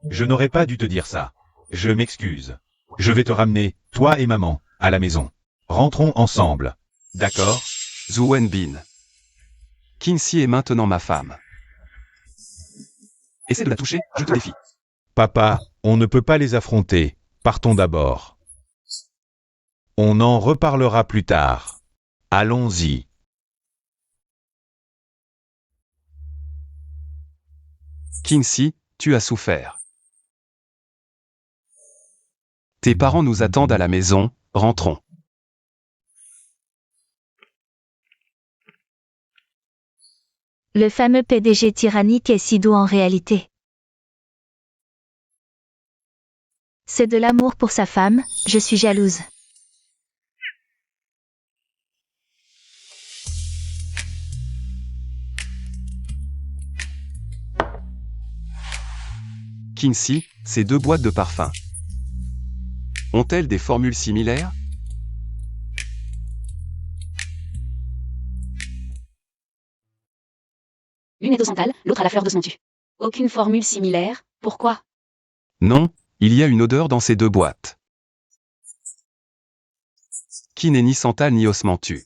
Je n'aurais pas dû te dire ça. Je m'excuse. Je vais te ramener, toi et maman, à la maison. Rentrons ensemble. D'accord? Zhu Wenbin. Kinsey est maintenant ma femme. Essaie de la toucher, je te défie. Papa, on ne peut pas les affronter. Partons d'abord. On en reparlera plus tard. Allons-y. Kinsey, tu as souffert. Tes parents nous attendent à la maison, rentrons. Le fameux PDG tyrannique est si doux en réalité. C'est de l'amour pour sa femme, je suis jalouse. Kinsey, ces deux boîtes de parfums. Ont-elles des formules similaires? L'une est au santal, l'autre à la fleur de Smontu. Aucune formule similaire, pourquoi? Non, il y a une odeur dans ces deux boîtes. Qui n'est ni santal ni osmantu.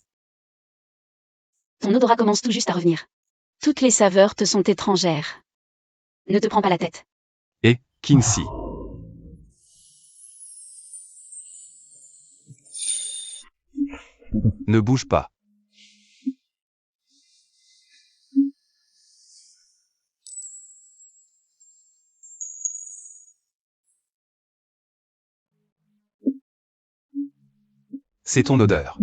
Ton odorat commence tout juste à revenir. Toutes les saveurs te sont étrangères. Ne te prends pas la tête. Et, Kinsey. Ne bouge pas. C'est ton odeur.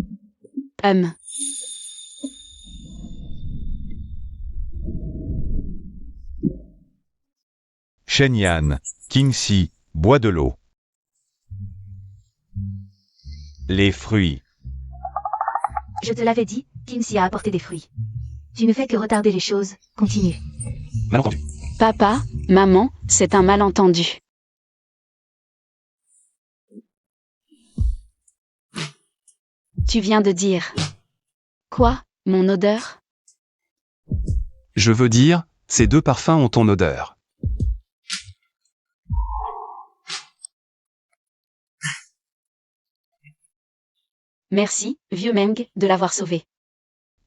Shenyan, Kinsey, bois de l'eau. Les fruits. Je te l'avais dit, Kinsey a apporté des fruits. Tu ne fais que retarder les choses, continue. Malentendu. Papa, maman, c'est un malentendu. Tu viens de dire. Quoi, mon odeur? Je veux dire, ces deux parfums ont ton odeur. Merci, vieux Meng, de l'avoir sauvé.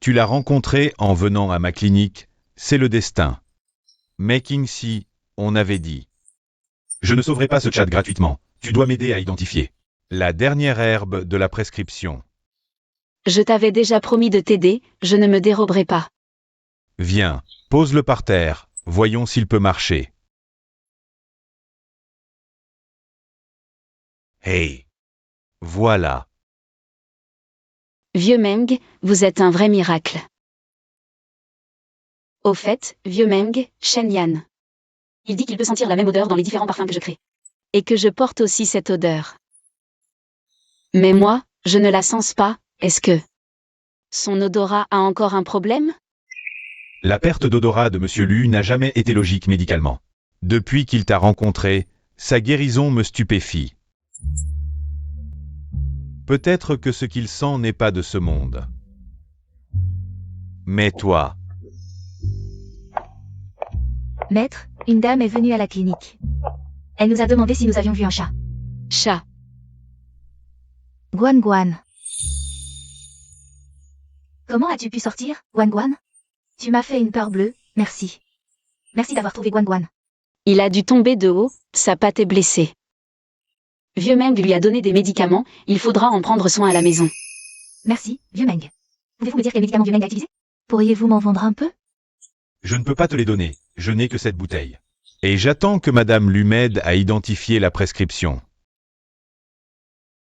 Tu l'as rencontré en venant à ma clinique, c'est le destin. Mais Kinsey, on avait dit. Je ne sauverai pas ce chat gratuitement, tu dois m'aider à identifier la dernière herbe de la prescription. Je t'avais déjà promis de t'aider, je ne me déroberai pas. Viens, pose-le par terre, voyons s'il peut marcher. Hey! Voilà. Vieux Meng, vous êtes un vrai miracle. Au fait, vieux Meng, Shen Yan. Il dit qu'il peut sentir la même odeur dans les différents parfums que je crée. Et que je porte aussi cette odeur. Mais moi, je ne la sens pas, est-ce que son odorat a encore un problème? La perte d'odorat de Monsieur Lu n'a jamais été logique médicalement. Depuis qu'il t'a rencontré, sa guérison me stupéfie. Peut-être que ce qu'il sent n'est pas de ce monde. Mais toi... Maître, une dame est venue à la clinique. Elle nous a demandé si nous avions vu un chat. Chat. Guan Guan. Comment as-tu pu sortir, Guan Guan? Tu m'as fait une peur bleue, merci. Merci d'avoir trouvé Guan Guan. Il a dû tomber de haut, sa patte est blessée. Vieux Meng lui a donné des médicaments, il faudra en prendre soin à la maison. Merci, Vieux Meng. Pouvez-vous me dire quel médicament Vieux Meng a utilisé? Pourriez-vous m'en vendre un peu? Je ne peux pas te les donner, je n'ai que cette bouteille. Et j'attends que Madame Lu m'aide à identifier la prescription.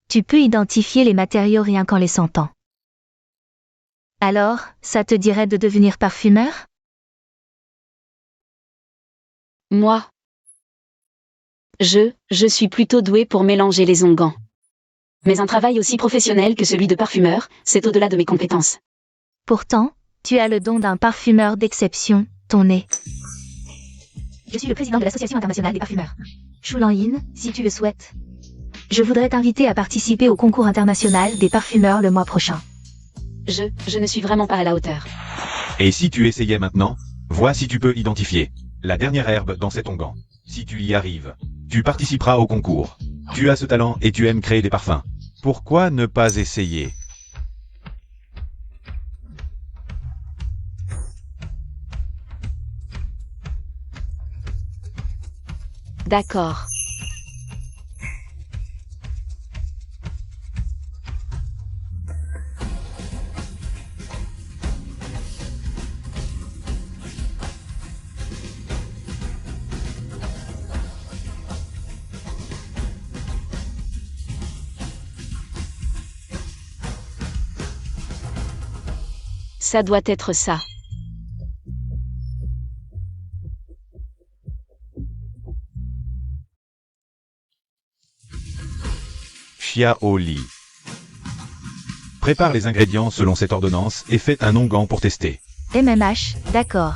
Tu peux identifier les matériaux rien qu'en les sentant. Alors, ça te dirait de devenir parfumeur? Moi. Je suis plutôt doué pour mélanger les onguents. Mais un travail aussi professionnel que celui de parfumeur, c'est au-delà de mes compétences. Pourtant, tu as le don d'un parfumeur d'exception, ton nez. Je suis le président de l'Association internationale des parfumeurs. Shulan Yin, si tu le souhaites. Je voudrais t'inviter à participer au concours international des parfumeurs le mois prochain. Je ne suis vraiment pas à la hauteur. Et si tu essayais maintenant, vois si tu peux identifier la dernière herbe dans cet onguent. Si tu y arrives, tu participeras au concours. Tu as ce talent et tu aimes créer des parfums. Pourquoi ne pas essayer? D'accord. Ça doit être ça. Xiaoli. Prépare les ingrédients selon cette ordonnance et fais un onguent pour tester. MMH, d'accord.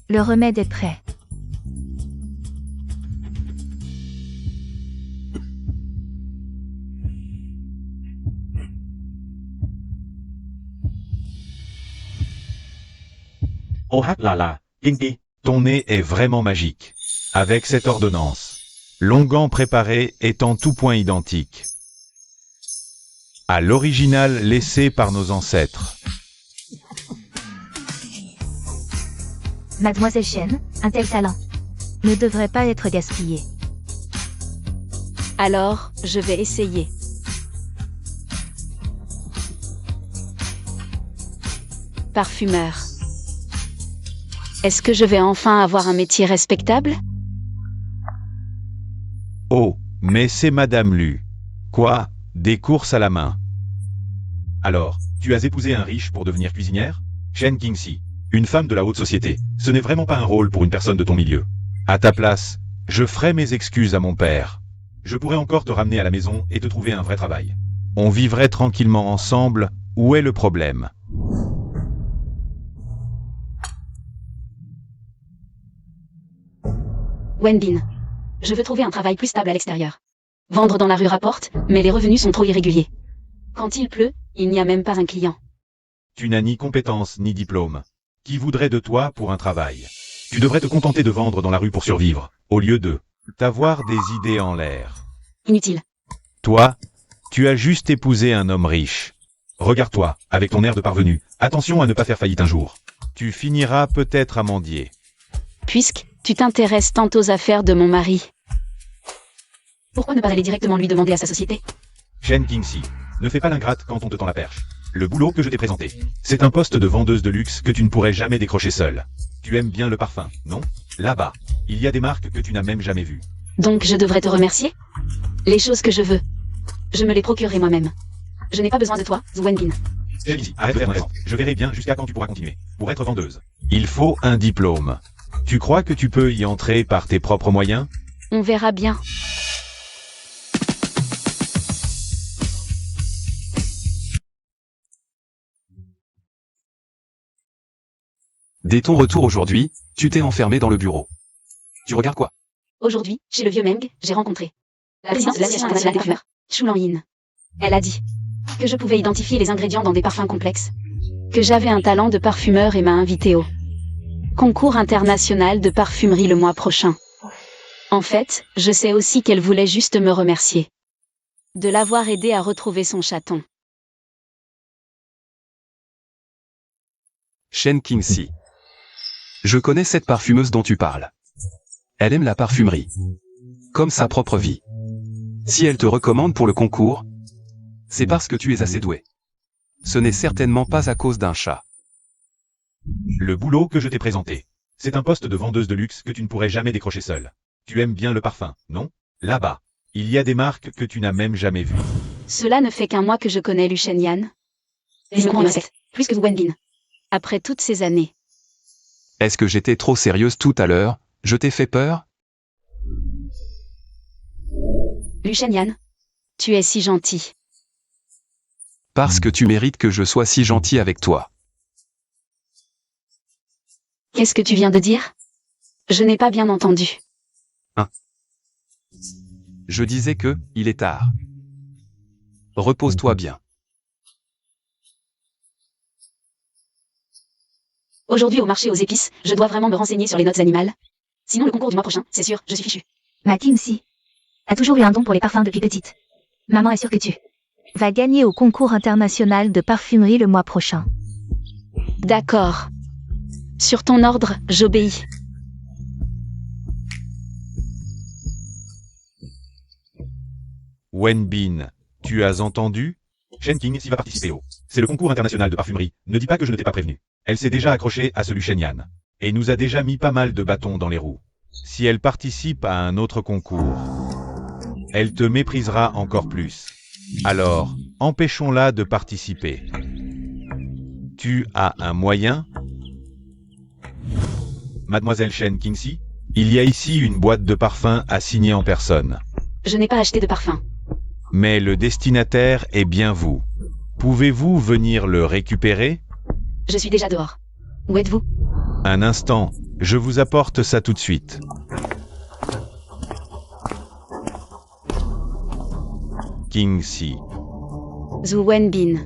Le remède est prêt. Oh là là, Indy, ton nez est vraiment magique. Avec cette ordonnance, l'onguent préparé est en tout point identique à l'original laissé par nos ancêtres. Mademoiselle Chen, un tel talent ne devrait pas être gaspillé. Alors, je vais essayer. Parfumeur. Est-ce que je vais enfin avoir un métier respectable? Oh, mais c'est Madame Lu. Quoi? Des courses à la main. Alors, tu as épousé un riche pour devenir cuisinière? Shen Qingxi, une femme de la haute société, ce n'est vraiment pas un rôle pour une personne de ton milieu. À ta place, je ferai mes excuses à mon père. Je pourrais encore te ramener à la maison et te trouver un vrai travail. On vivrait tranquillement ensemble, où est le problème? Wenbin. Je veux trouver un travail plus stable à l'extérieur. Vendre dans la rue rapporte, mais les revenus sont trop irréguliers. Quand il pleut, il n'y a même pas un client. Tu n'as ni compétences ni diplôme. Qui voudrait de toi pour un travail? Tu devrais te contenter de vendre dans la rue pour survivre, au lieu de t'avoir des idées en l'air. Inutile. Toi, tu as juste épousé un homme riche. Regarde-toi, avec ton air de parvenu, attention à ne pas faire faillite un jour. Tu finiras peut-être à mendier. Puisque tu t'intéresses tant aux affaires de mon mari. Pourquoi ne pas aller directement lui demander à sa société? Shen Qingxi, ne fais pas l'ingrate quand on te tend la perche. Le boulot que je t'ai présenté, c'est un poste de vendeuse de luxe que tu ne pourrais jamais décrocher seule. Tu aimes bien le parfum, non? Là-bas, il y a des marques que tu n'as même jamais vues. Donc je devrais te remercier? Les choses que je veux, je me les procurerai moi-même. Je n'ai pas besoin de toi, Wenbin. Shen Qingxi, arrête de faire n'importe. Je verrai bien jusqu'à quand tu pourras continuer. Pour être vendeuse, il faut un diplôme. Tu crois que tu peux y entrer par tes propres moyens? On verra bien. Dès ton retour aujourd'hui, tu t'es enfermé dans le bureau. Tu regardes quoi? Aujourd'hui, chez le vieux Meng, j'ai rencontré la présidente de l'Association internationale des parfumeurs, Shulan Yin. Elle a dit que je pouvais identifier les ingrédients dans des parfums complexes. que j'avais un talent de parfumeur et m'a invité au concours international de parfumerie le mois prochain. En fait, je sais aussi qu'elle voulait juste me remercier de l'avoir aidé à retrouver son chaton. Shen Qingxi. Je connais cette parfumeuse dont tu parles. Elle aime la parfumerie. Comme sa propre vie. Si elle te recommande pour le concours, c'est parce que tu es assez doué. Ce n'est certainement pas à cause d'un chat. Le boulot que je t'ai présenté. C'est un poste de vendeuse de luxe que tu ne pourrais jamais décrocher seul. Tu aimes bien le parfum, non? Là-bas, il y a des marques que tu n'as même jamais vues. Cela ne fait qu'un mois que je connais Lu Shenyan. Je me prends une recette, plus que vous Wenbin. Après toutes ces années. Est-ce que j'étais trop sérieuse tout à l'heure? Je t'ai fait peur? Lu Shenyan, tu es si gentil. Parce que tu mérites que je sois si gentil avec toi. Qu'est-ce que tu viens de dire? Je n'ai pas bien entendu. Je disais que, il est tard. Repose-toi bien. Aujourd'hui au marché aux épices, je dois vraiment me renseigner sur les notes animales. Sinon le concours du mois prochain, c'est sûr, je suis fichue. Ma Qingxi a toujours eu un don pour les parfums depuis petite. Maman est sûre que tu vas gagner au concours international de parfumerie le mois prochain. D'accord. Sur ton ordre, j'obéis. Wenbin, tu as entendu? Shen Qingxi va participer au. C'est le concours international de parfumerie. Ne dis pas que je ne t'ai pas prévenu. Elle s'est déjà accrochée à celui Shenyan. Et nous a déjà mis pas mal de bâtons dans les roues. Si elle participe à un autre concours, elle te méprisera encore plus. Alors, empêchons-la de participer. Tu as un moyen? Mademoiselle Shen Qingxi, il y a ici une boîte de parfum à signer en personne. Je n'ai pas acheté de parfum. Mais le destinataire est bien vous. Pouvez-vous venir le récupérer? Je suis déjà dehors. Où êtes-vous? Un instant, je vous apporte ça tout de suite. Qingxi, Zhu Wenbin.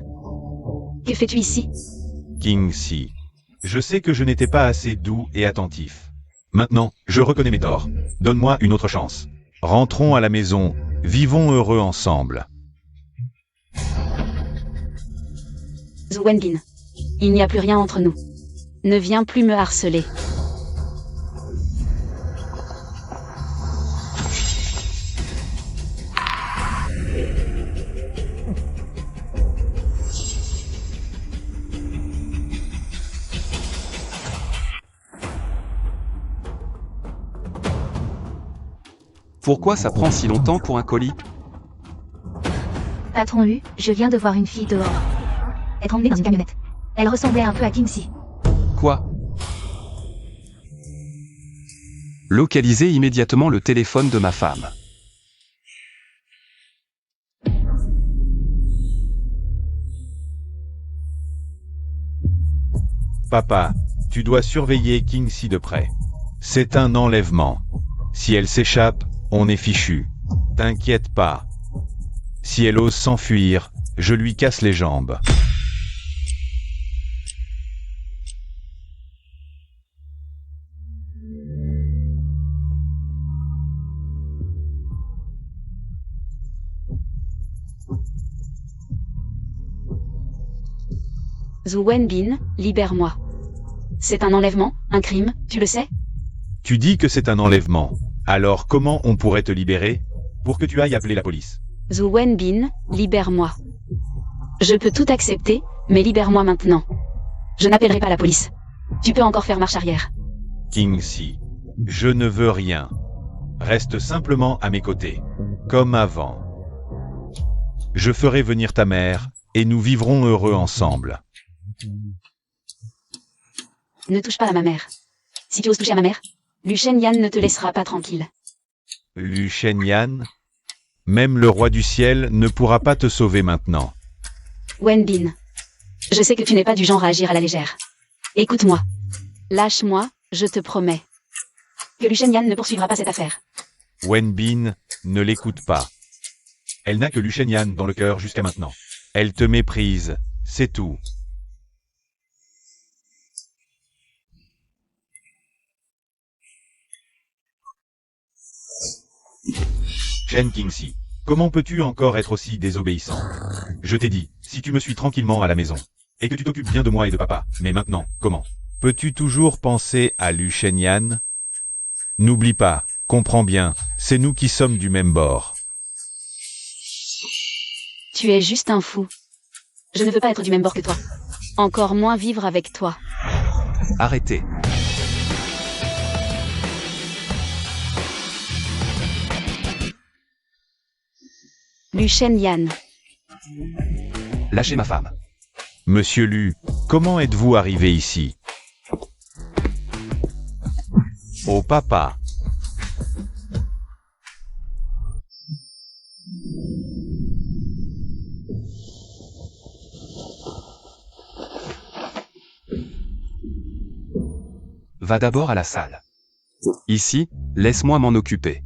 Que fais-tu ici? Qingxi. Je sais que je n'étais pas assez doux et attentif. Maintenant, je reconnais mes torts. Donne-moi une autre chance. Rentrons à la maison, vivons heureux ensemble. Zhu Wenbin. Il n'y a plus rien entre nous. Ne viens plus me harceler. Pourquoi ça prend si longtemps pour un colis? Patron Lu, je viens de voir une fille dehors. Être emmenée dans une camionnette. Elle ressemblait un peu à Qingxi. Quoi? Localisez immédiatement le téléphone de ma femme. Papa, tu dois surveiller Qingxi de près. C'est un enlèvement. Si elle s'échappe, on est fichu. T'inquiète pas. Si elle ose s'enfuir, je lui casse les jambes. Zhu Wenbin, libère-moi. C'est un enlèvement, un crime, tu le sais? Tu dis que c'est un enlèvement. Alors comment on pourrait te libérer? Pour que tu ailles appeler la police. Zhu Wenbin, libère-moi. Je peux tout accepter, mais libère-moi maintenant. Je n'appellerai pas la police. Tu peux encore faire marche arrière. Qingxi, je ne veux rien. Reste simplement à mes côtés. Comme avant. Je ferai venir ta mère, et nous vivrons heureux ensemble. Ne touche pas à ma mère. Si tu oses toucher à ma mère, Lu Shenyan ne te laissera pas tranquille. Lu Shenyan, même le roi du ciel ne pourra pas te sauver maintenant. Wenbin, je sais que tu n'es pas du genre à agir à la légère. Écoute-moi. Lâche-moi, je te promets. Que Lu Shenyan ne poursuivra pas cette affaire. Wenbin, ne l'écoute pas. Elle n'a que Lu Shenyan dans le cœur jusqu'à maintenant. Elle te méprise, c'est tout. Shen Qingxi, comment peux-tu encore être aussi désobéissant? Je t'ai dit, si tu me suis tranquillement à la maison, et que tu t'occupes bien de moi et de papa, mais maintenant, comment? Peux-tu toujours penser à Lu Shenyan? N'oublie pas, comprends bien, c'est nous qui sommes du même bord. Tu es juste un fou. Je ne veux pas être du même bord que toi. Encore moins vivre avec toi. Arrêtez. Lu Shenyan. Lâchez ma femme. Monsieur Lu, comment êtes-vous arrivé ici? Oh papa. Va d'abord à la salle. Ici, laisse-moi m'en occuper.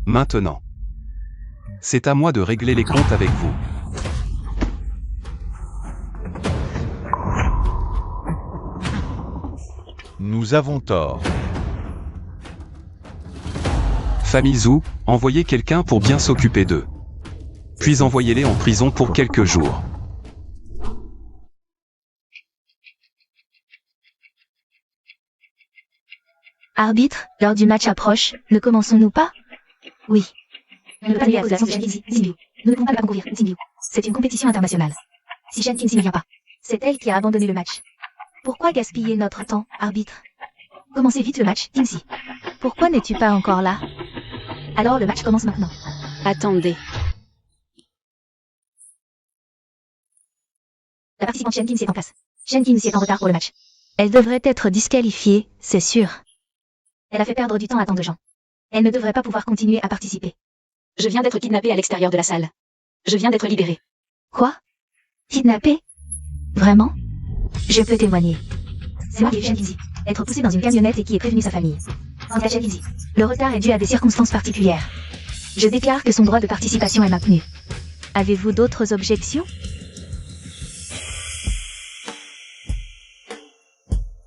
Maintenant. C'est à moi de régler les comptes avec vous. Nous avons tort. Famille Zhu, envoyez quelqu'un pour bien s'occuper d'eux. Puis envoyez-les en prison pour quelques jours. Arbitre, l'heure du match approche, ne commençons-nous pas? Oui. Ne peut pas aller à cause de la sanction de Shen Qingxi, Xinliu. Nous ne pouvons pas concourir, Xinliu. C'est une compétition internationale. Si Shen Qingxi ne vient pas, c'est elle qui a abandonné le match. Pourquoi gaspiller notre temps, arbitre? Commencez vite le match, Qingxi. Pourquoi n'es-tu pas encore là? Alors le match commence maintenant. Attendez. La participante Shen Qingxi est en place. Shen Qingxi est en retard pour le match. Elle devrait être disqualifiée, c'est sûr. Elle a fait perdre du temps à tant de gens. Elle ne devrait pas pouvoir continuer à participer. Je viens d'être kidnappée à l'extérieur de la salle. Je viens d'être libérée. Quoi? Kidnappée? Vraiment? Je peux témoigner. C'est moi qui ai Shen Qingxi. Être poussé dans une camionnette et qui est prévenu sa famille. Candidat Shen Qingxi. Le retard est dû à des circonstances particulières. Je déclare que son droit de participation est maintenu. Avez-vous d'autres objections?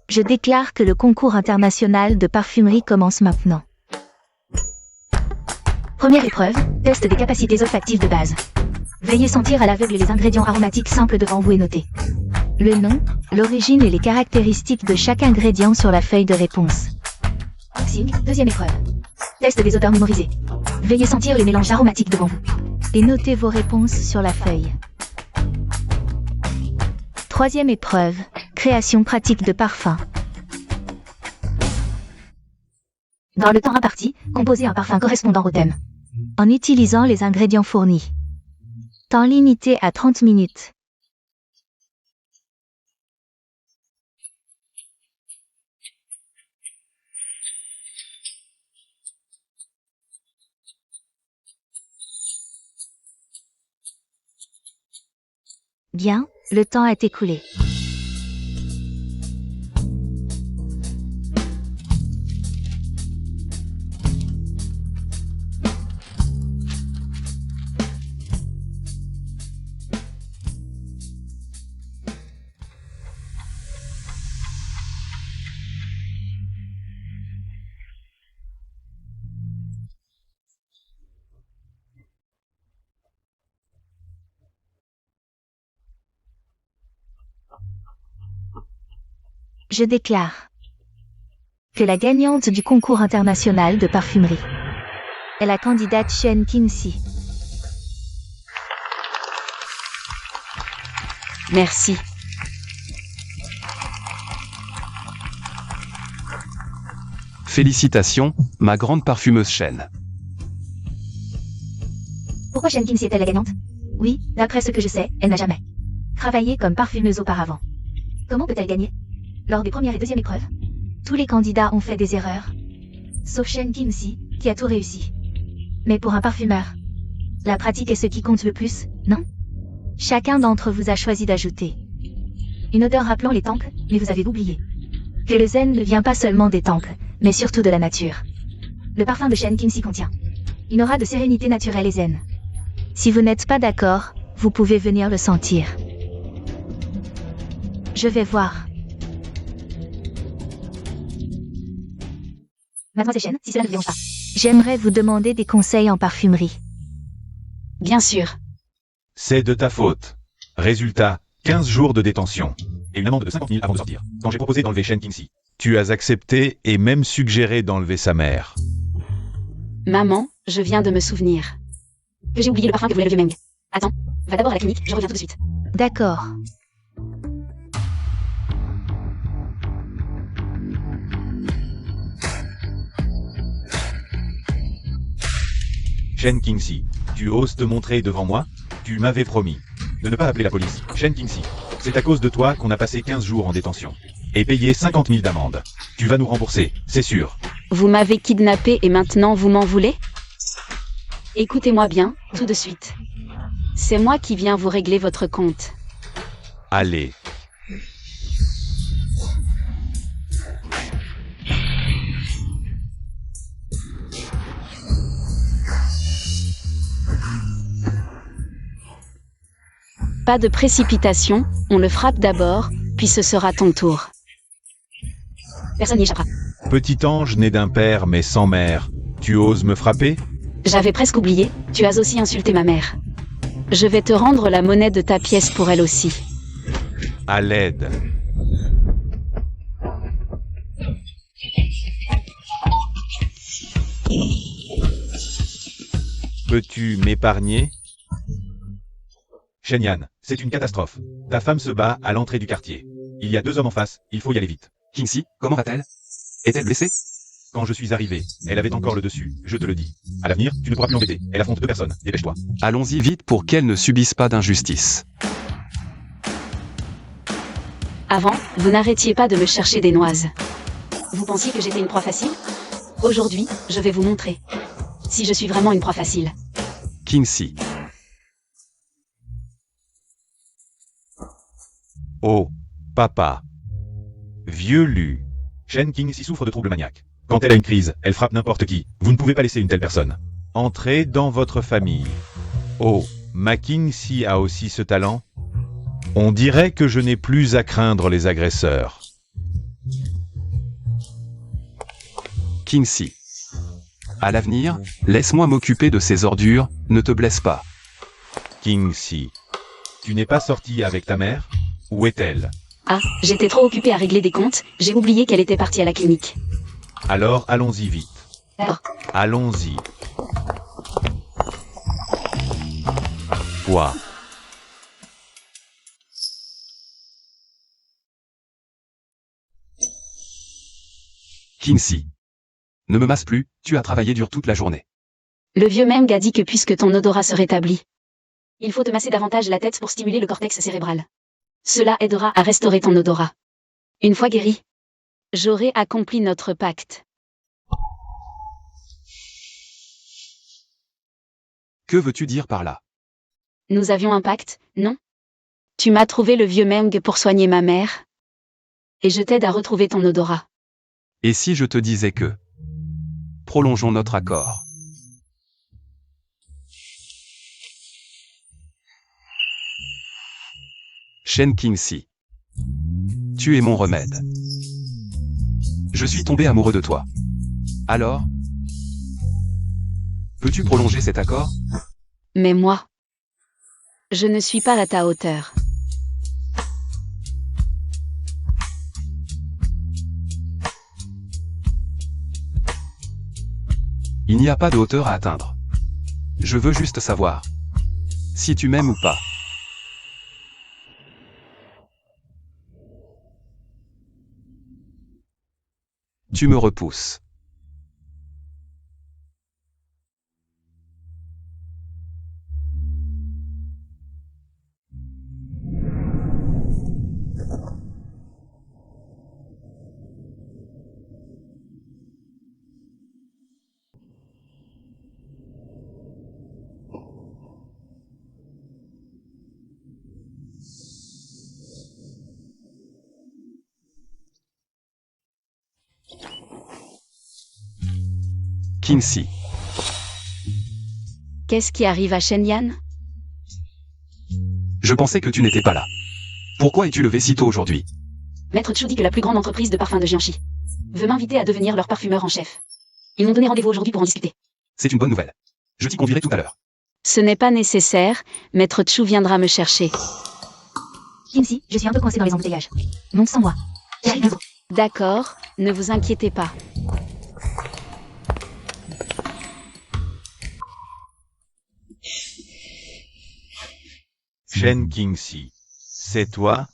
Je déclare que le concours international de parfumerie commence maintenant. Première épreuve, test des capacités olfactives de base. Veuillez sentir à l'aveugle les ingrédients aromatiques simples devant vous et noter le nom, l'origine et les caractéristiques de chaque ingrédient sur la feuille de réponse. Deuxième épreuve. Test des odeurs mémorisées. Veuillez sentir les mélanges aromatiques devant vous et notez vos réponses sur la feuille. Troisième épreuve. Création pratique de parfum. Dans le temps imparti, composez un parfum correspondant au thème. En utilisant les ingrédients fournis. Temps limité à 30 minutes. Bien, le temps est écoulé. Je déclare que la gagnante du concours international de parfumerie est la candidate Shen Qingxi. Merci. Félicitations, ma grande parfumeuse Shen. Pourquoi Shen Qingxi est-elle la gagnante? Oui, d'après ce que je sais, elle n'a jamais travaillé comme parfumeuse auparavant. Comment peut-elle gagner? Lors des premières et deuxièmes épreuves, tous les candidats ont fait des erreurs. Sauf Shen Qingxi, qui a tout réussi. Mais pour un parfumeur, la pratique est ce qui compte le plus, non? Chacun d'entre vous a choisi d'ajouter une odeur rappelant les temples, mais vous avez oublié que le zen ne vient pas seulement des temples, mais surtout de la nature. Le parfum de Shen Qingxi contient une aura de sérénité naturelle et zen. Si vous n'êtes pas d'accord, Vous pouvez venir le sentir. Je vais voir. Mademoiselle Chen, si cela ne vous dérange pas. J'aimerais vous demander des conseils en parfumerie. Bien sûr. C'est de ta faute. Résultat, 15 jours de détention. Et une amende de 50 000 avant de sortir. Quand j'ai proposé d'enlever Shen Qingxi, tu as accepté et même suggéré d'enlever sa mère. Maman, je viens de me souvenir. Que j'ai oublié le parfum que voulait le vieux Meng. Attends, va d'abord à la clinique, je reviens tout de suite. D'accord. Shen Qingxi, tu oses te montrer devant moi? Tu m'avais promis de ne pas appeler la police. Shen Qingxi, c'est à cause de toi qu'on a passé 15 jours en détention. Et payé 50 000 d'amende. Tu vas nous rembourser, c'est sûr. Vous m'avez kidnappé et maintenant vous m'en voulez? Écoutez-moi bien, tout de suite. C'est moi qui viens vous régler votre compte. Allez. Pas de précipitation, on le frappe d'abord, puis ce sera ton tour. Personne n'y échappera. Petit ange né d'un père mais sans mère, tu oses me frapper? J'avais presque oublié, tu as aussi insulté ma mère. Je vais te rendre la monnaie de ta pièce pour elle aussi. À l'aide. Peux-tu m'épargner? Shenyan, c'est une catastrophe. Ta femme se bat à l'entrée du quartier. Il y a 2 hommes en face, il faut y aller vite. Qingxi, comment va-t-elle? Est-elle blessée? Quand je suis arrivé, elle avait encore le dessus, je te le dis. À l'avenir, tu ne pourras plus l'embêter, elle affronte 2 personnes, dépêche-toi. Allons-y vite pour qu'elle ne subisse pas d'injustice. Avant, vous n'arrêtiez pas de me chercher des noises. Vous pensiez que j'étais une proie facile? Aujourd'hui, je vais vous montrer. Si je suis vraiment une proie facile. Qingxi. Oh, papa. Vieux Lu. Shen Qingxi souffre de troubles maniaques. Quand elle a une crise, elle frappe n'importe qui. Vous ne pouvez pas laisser une telle personne. Entrez dans votre famille. Oh, ma Qingxi a aussi ce talent? On dirait que je n'ai plus à craindre les agresseurs. Qingxi. À l'avenir, laisse-moi m'occuper de ces ordures, ne te blesse pas. Qingxi. Tu n'es pas sorti avec ta mère? Où est-elle? Ah, j'étais trop occupée à régler des comptes, j'ai oublié qu'elle était partie à la clinique. Alors allons-y vite. D'accord. Allons-y. Quoi? Qingxi. Ne me masse plus, tu as travaillé dur toute la journée. Le vieux Meng a dit que puisque ton odorat se rétablit, il faut te masser davantage la tête pour stimuler le cortex cérébral. Cela aidera à restaurer ton odorat. Une fois guéri, j'aurai accompli notre pacte. Que veux-tu dire par là? Nous avions un pacte, non? Tu m'as trouvé le vieux Meng pour soigner ma mère. Et je t'aide à retrouver ton odorat. Et si je te disais que... Prolongeons notre accord. Shen Qingxi. Tu es mon remède. Je suis tombé amoureux de toi. Alors? Peux-tu prolonger cet accord? Mais moi, je ne suis pas à ta hauteur. Il n'y a pas de hauteur à atteindre. Je veux juste savoir si tu m'aimes ou pas. Tu me repousses. Qingxi. Qu'est-ce qui arrive à Shenyan? Je pensais que tu n'étais pas là. Pourquoi es-tu levé si tôt aujourd'hui? Maître Chu dit que la plus grande entreprise de parfums de Jiangxi veut m'inviter à devenir leur parfumeur en chef. Ils m'ont donné rendez-vous aujourd'hui pour en discuter. C'est une bonne nouvelle. Je t'y convierai tout à l'heure. Ce n'est pas nécessaire, Maître Chu viendra me chercher. Kimsi, je suis un peu coincé dans les embouteillages. Monte sans moi. J'arrive bientôt. D'accord, ne vous inquiétez pas. Shen Qingxi, c'est toi?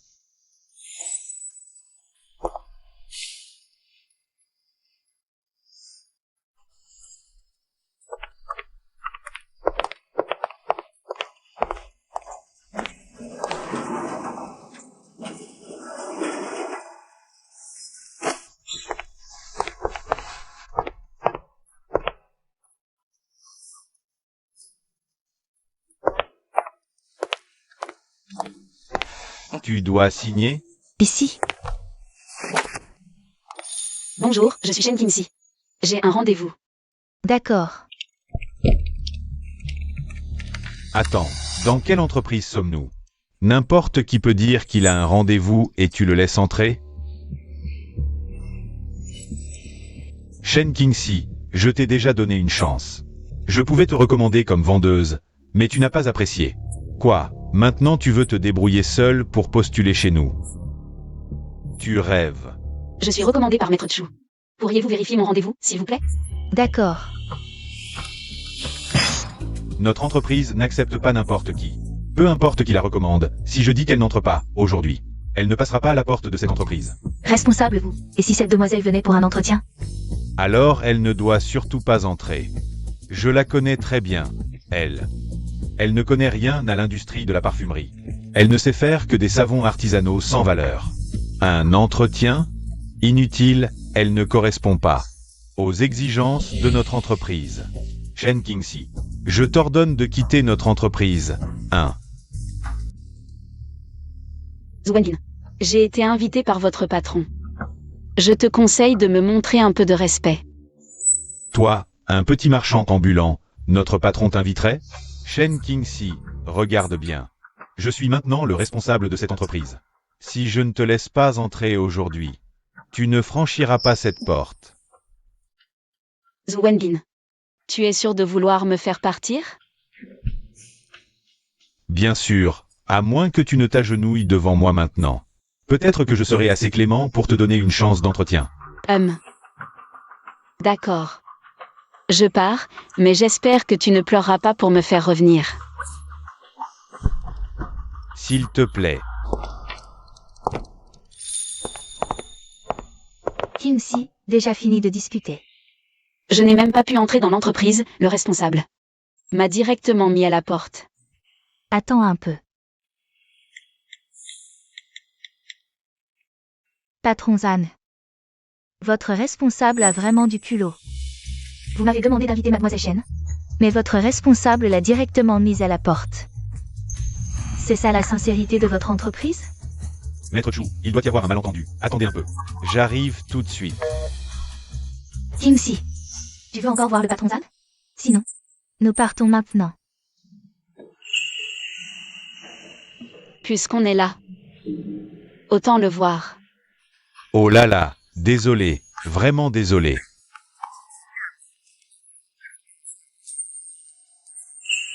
Tu dois signer? Ici. Bonjour, je suis Shen Qingxi. J'ai un rendez-vous. D'accord. Attends, dans quelle entreprise sommes-nous? N'importe qui peut dire qu'il a un rendez-vous et tu le laisses entrer? Shen Qingxi, je t'ai déjà donné une chance. Je pouvais te recommander comme vendeuse, mais tu n'as pas apprécié. Quoi, maintenant tu veux te débrouiller seul pour postuler chez nous? Tu rêves. Je suis recommandé par Maître Chu. Pourriez-vous vérifier mon rendez-vous, s'il vous plaît? D'accord. Notre entreprise n'accepte pas n'importe qui. Peu importe qui la recommande, si je dis qu'elle n'entre pas, aujourd'hui, elle ne passera pas à la porte de cette entreprise. Responsable, vous. Et si cette demoiselle venait pour un entretien? Alors elle ne doit surtout pas entrer. Je la connais très bien, elle. Elle ne connaît rien à l'industrie de la parfumerie. Elle ne sait faire que des savons artisanaux sans valeur. Un entretien? Inutile, elle ne correspond pas aux exigences de notre entreprise. Shen Qingxi, je t'ordonne de quitter notre entreprise. 1. Zhu Wenbin, j'ai été invité par votre patron. Je te conseille de me montrer un peu de respect. Toi, un petit marchand ambulant, notre patron t'inviterait? Shen Qingxi, regarde bien. Je suis maintenant le responsable de cette entreprise. Si je ne te laisse pas entrer aujourd'hui, tu ne franchiras pas cette porte. Zhu Wenbin, tu es sûr de vouloir me faire partir? Bien sûr, à moins que tu ne t'agenouilles devant moi maintenant. Peut-être que je serai assez clément pour te donner une chance d'entretien. D'accord. Je pars, mais j'espère que tu ne pleureras pas pour me faire revenir. S'il te plaît. Qingxi, déjà fini de discuter. Je n'ai même pas pu entrer dans l'entreprise, le responsable m'a directement mis à la porte. Attends un peu. Patron Zhan. Votre responsable a vraiment du culot. Vous m'avez demandé d'inviter Mademoiselle Shen, mais votre responsable l'a directement mise à la porte. C'est ça la sincérité de votre entreprise? Maître Chu, il doit y avoir un malentendu. Attendez un peu. J'arrive tout de suite. Qingxi, tu veux encore voir le patron Zhan? Sinon, nous partons maintenant. Puisqu'on est là, autant le voir. Oh là là, désolé, vraiment désolé.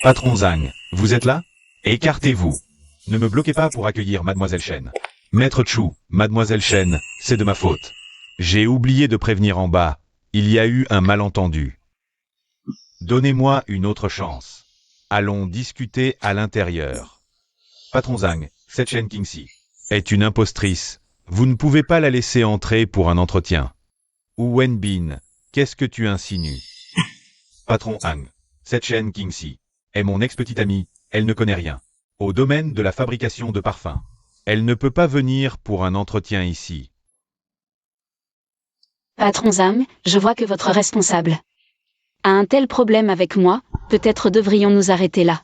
Patron Zhang, vous êtes là? Écartez-vous. Ne me bloquez pas pour accueillir Mademoiselle Shen. Maître Chu, Mademoiselle Shen, c'est de ma faute. J'ai oublié de prévenir en bas. Il y a eu un malentendu. Donnez-moi une autre chance. Allons discuter à l'intérieur. Patron Zhang, cette Shen Qingxi est une impostrice. Vous ne pouvez pas la laisser entrer pour un entretien. Ou Wenbin, qu'est-ce que tu insinues? Patron Hang, cette Shen Qingxi est mon ex-petite amie, elle ne connaît rien au domaine de la fabrication de parfums. Elle ne peut pas venir pour un entretien ici. Patron Zhang, je vois que votre responsable a un tel problème avec moi, peut-être devrions nous arrêter là.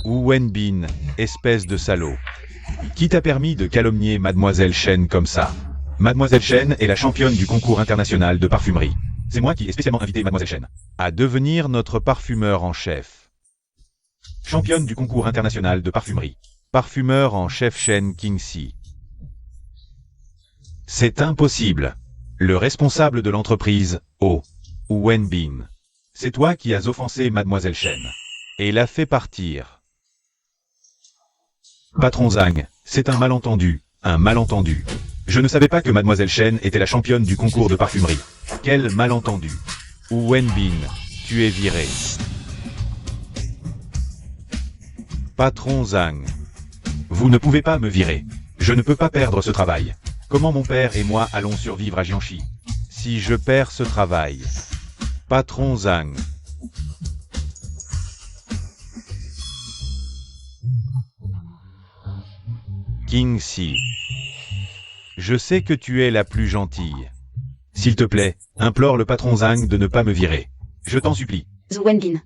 Ou Wenbin, espèce de salaud. Qui t'a permis de calomnier Mademoiselle Shen comme ça? Mademoiselle Shen est la championne du concours international de parfumerie. C'est moi qui ai spécialement invité Mademoiselle Shen à devenir notre parfumeur en chef. championne du concours international de parfumerie. Parfumeur en chef Shen Qingxi. C'est impossible. Le responsable de l'entreprise, Wenbin. C'est toi qui as offensé Mademoiselle Shen. Et l'a fait partir. Patron Zhang, c'est un malentendu, un malentendu. Je ne savais pas que Mademoiselle Shen était la championne du concours de parfumerie. Quel malentendu. Wenbin, tu es viré. Patron Zhang. Vous ne pouvez pas me virer. Je ne peux pas perdre ce travail. Comment mon père et moi allons survivre à Jiangxi si je perds ce travail? Patron Zhang. Qingxi. Je sais que tu es la plus gentille. S'il te plaît, implore le patron Zhang de ne pas me virer. Je t'en supplie. Zhu Wenbin.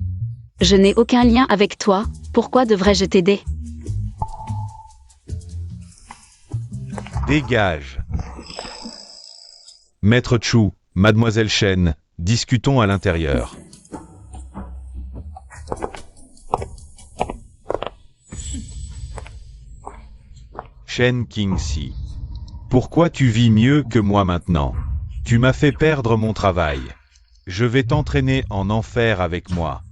Je n'ai aucun lien avec toi, pourquoi devrais-je t'aider? Dégage. Maître Chu, Mademoiselle Shen, discutons à l'intérieur. Shen Qingxi. Pourquoi tu vis mieux que moi maintenant? Tu m'as fait perdre mon travail. Je vais t'entraîner en enfer avec moi.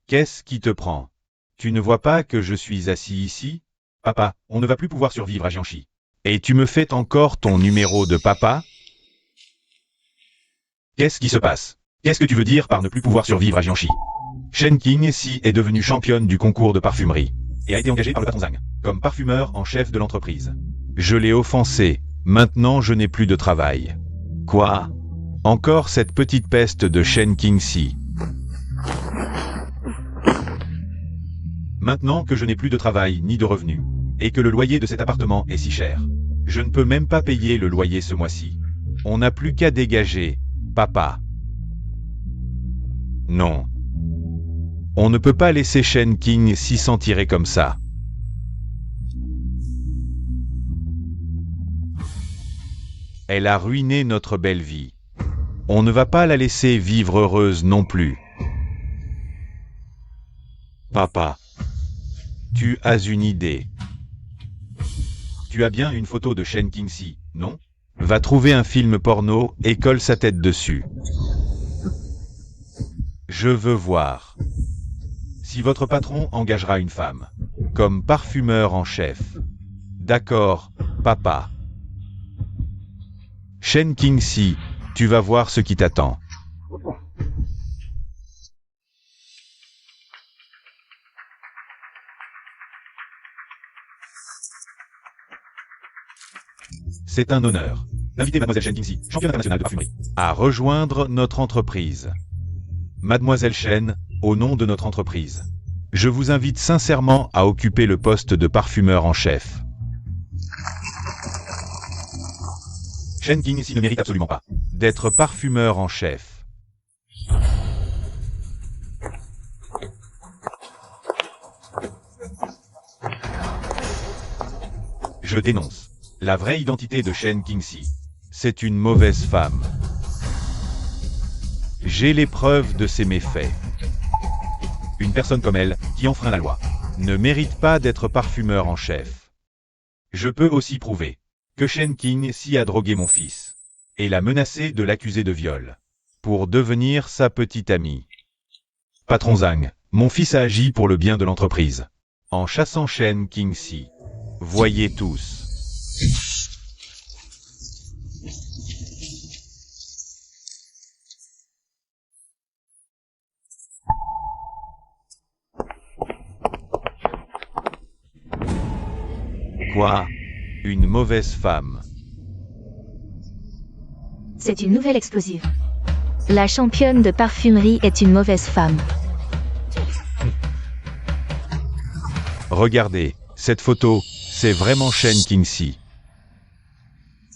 Qu'est-ce qui te prend? Tu ne vois pas que je suis assis ici? Papa, on ne va plus pouvoir survivre à Jiangxi. Et tu me fais encore ton numéro de papa? Qu'est-ce qui se passe? Qu'est-ce que tu veux dire par ne plus pouvoir survivre à Jiangxi? Shen Qingxi est devenue championne du concours de parfumerie et a été engagée par le patron Zhang comme parfumeur en chef de l'entreprise. Je l'ai offensé, maintenant je n'ai plus de travail. Quoi? Encore cette petite peste de Shen Qingxi. Maintenant que je n'ai plus de travail ni de revenus, et que le loyer de cet appartement est si cher, je ne peux même pas payer le loyer ce mois-ci. On n'a plus qu'à dégager, papa. Non. On ne peut pas laisser Shen Qingxi s'en tirer comme ça. Elle a ruiné notre belle vie. On ne va pas la laisser vivre heureuse non plus. Papa. Tu as une idée. Tu as bien une photo de Shen Qingxi, non? Va trouver un film porno et colle sa tête dessus. Je veux voir. Si votre patron engagera une femme, comme parfumeur en chef. D'accord, papa. Shen Qingxi, tu vas voir ce qui t'attend. C'est un honneur d'inviter Mademoiselle Shen Qingxi, championne internationale de parfumerie, à rejoindre notre entreprise. Mademoiselle Shen, au nom de notre entreprise, je vous invite sincèrement à occuper le poste de parfumeur en chef. Shen Qingxi ne mérite absolument pas d'être parfumeur en chef. Je dénonce la vraie identité de Shen Qingxi. C'est une mauvaise femme. J'ai les preuves de ses méfaits. Une personne comme elle, qui enfreint la loi, ne mérite pas d'être parfumeur en chef. Je peux aussi prouver que Shen Qingxi a drogué mon fils et l'a menacé de l'accuser de viol pour devenir sa petite amie. Patron Zhang, mon fils a agi pour le bien de l'entreprise en chassant Shen Qingxi. Voyez tous. Quoi? Une mauvaise femme. C'est une nouvelle explosive. La championne de parfumerie est une mauvaise femme. Regardez, cette photo, c'est vraiment Shen Qingxi.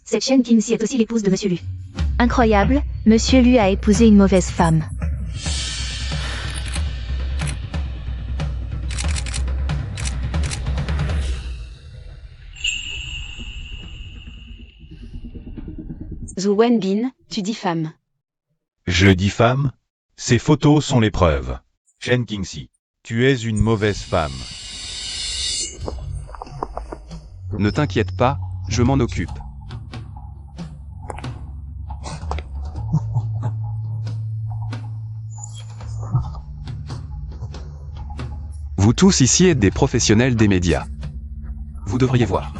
Cette Shen Qingxi est aussi l'épouse de Monsieur Lu. Incroyable, Monsieur Lu a épousé une mauvaise femme. Zhu Wenbin, tu diffames. Je diffame? Ces photos sont les preuves. Chen Qingxi, tu es une mauvaise femme. Ne t'inquiète pas, je m'en occupe. Vous tous ici êtes des professionnels des médias. Vous devriez voir.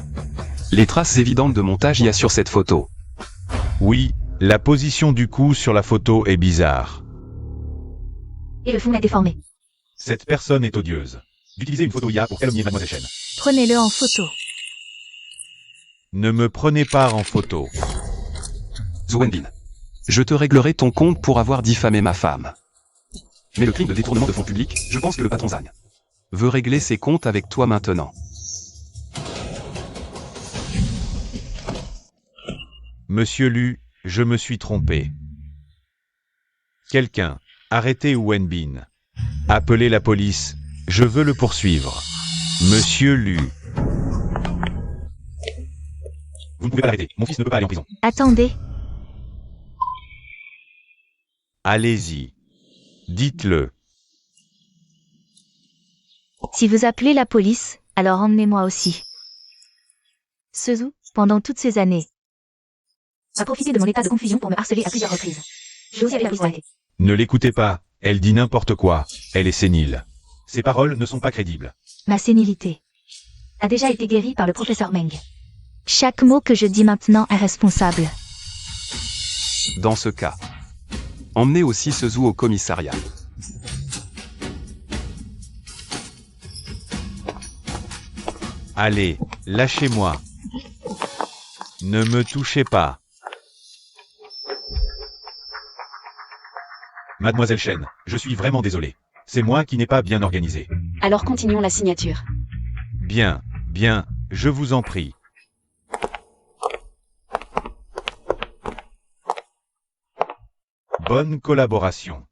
Les traces évidentes de montage y a sur cette photo. Oui, la position du cou sur la photo est bizarre. Et le fond est déformé. Cette personne est odieuse. D'utiliser une photo IA pour calomnier Mademoiselle Chen. Prenez-le en photo. Ne me prenez pas en photo. Zhou Wenbin. Je te réglerai ton compte pour avoir diffamé ma femme. Mais le crime de détournement de fonds publics, je pense que le patron Zhang veut régler ses comptes avec toi maintenant. Monsieur Lu, je me suis trompé. Quelqu'un, arrêtez Wenbin. Appelez la police, je veux le poursuivre. Monsieur Lu. Vous ne pouvez pas l'arrêter, mon fils ne peut pas aller en prison. Attendez. Allez-y. Dites-le. Si vous appelez la police, alors emmenez-moi aussi. Sezou, pendant toutes ces années, a profité de mon état de confusion pour me harceler à plusieurs reprises. Je aussi avais la police arrêtée. Ne l'écoutez pas, elle dit n'importe quoi, elle est sénile. Ses paroles ne sont pas crédibles. Ma sénilité a déjà été guérie par le professeur Meng. Chaque mot que je dis maintenant est responsable. Dans ce cas, emmenez aussi Sezou au commissariat. Allez, lâchez-moi. Ne me touchez pas. Mademoiselle Chen, je suis vraiment désolé. C'est moi qui n'ai pas bien organisé. Alors continuons la signature. Bien, bien, je vous en prie. Bonne collaboration.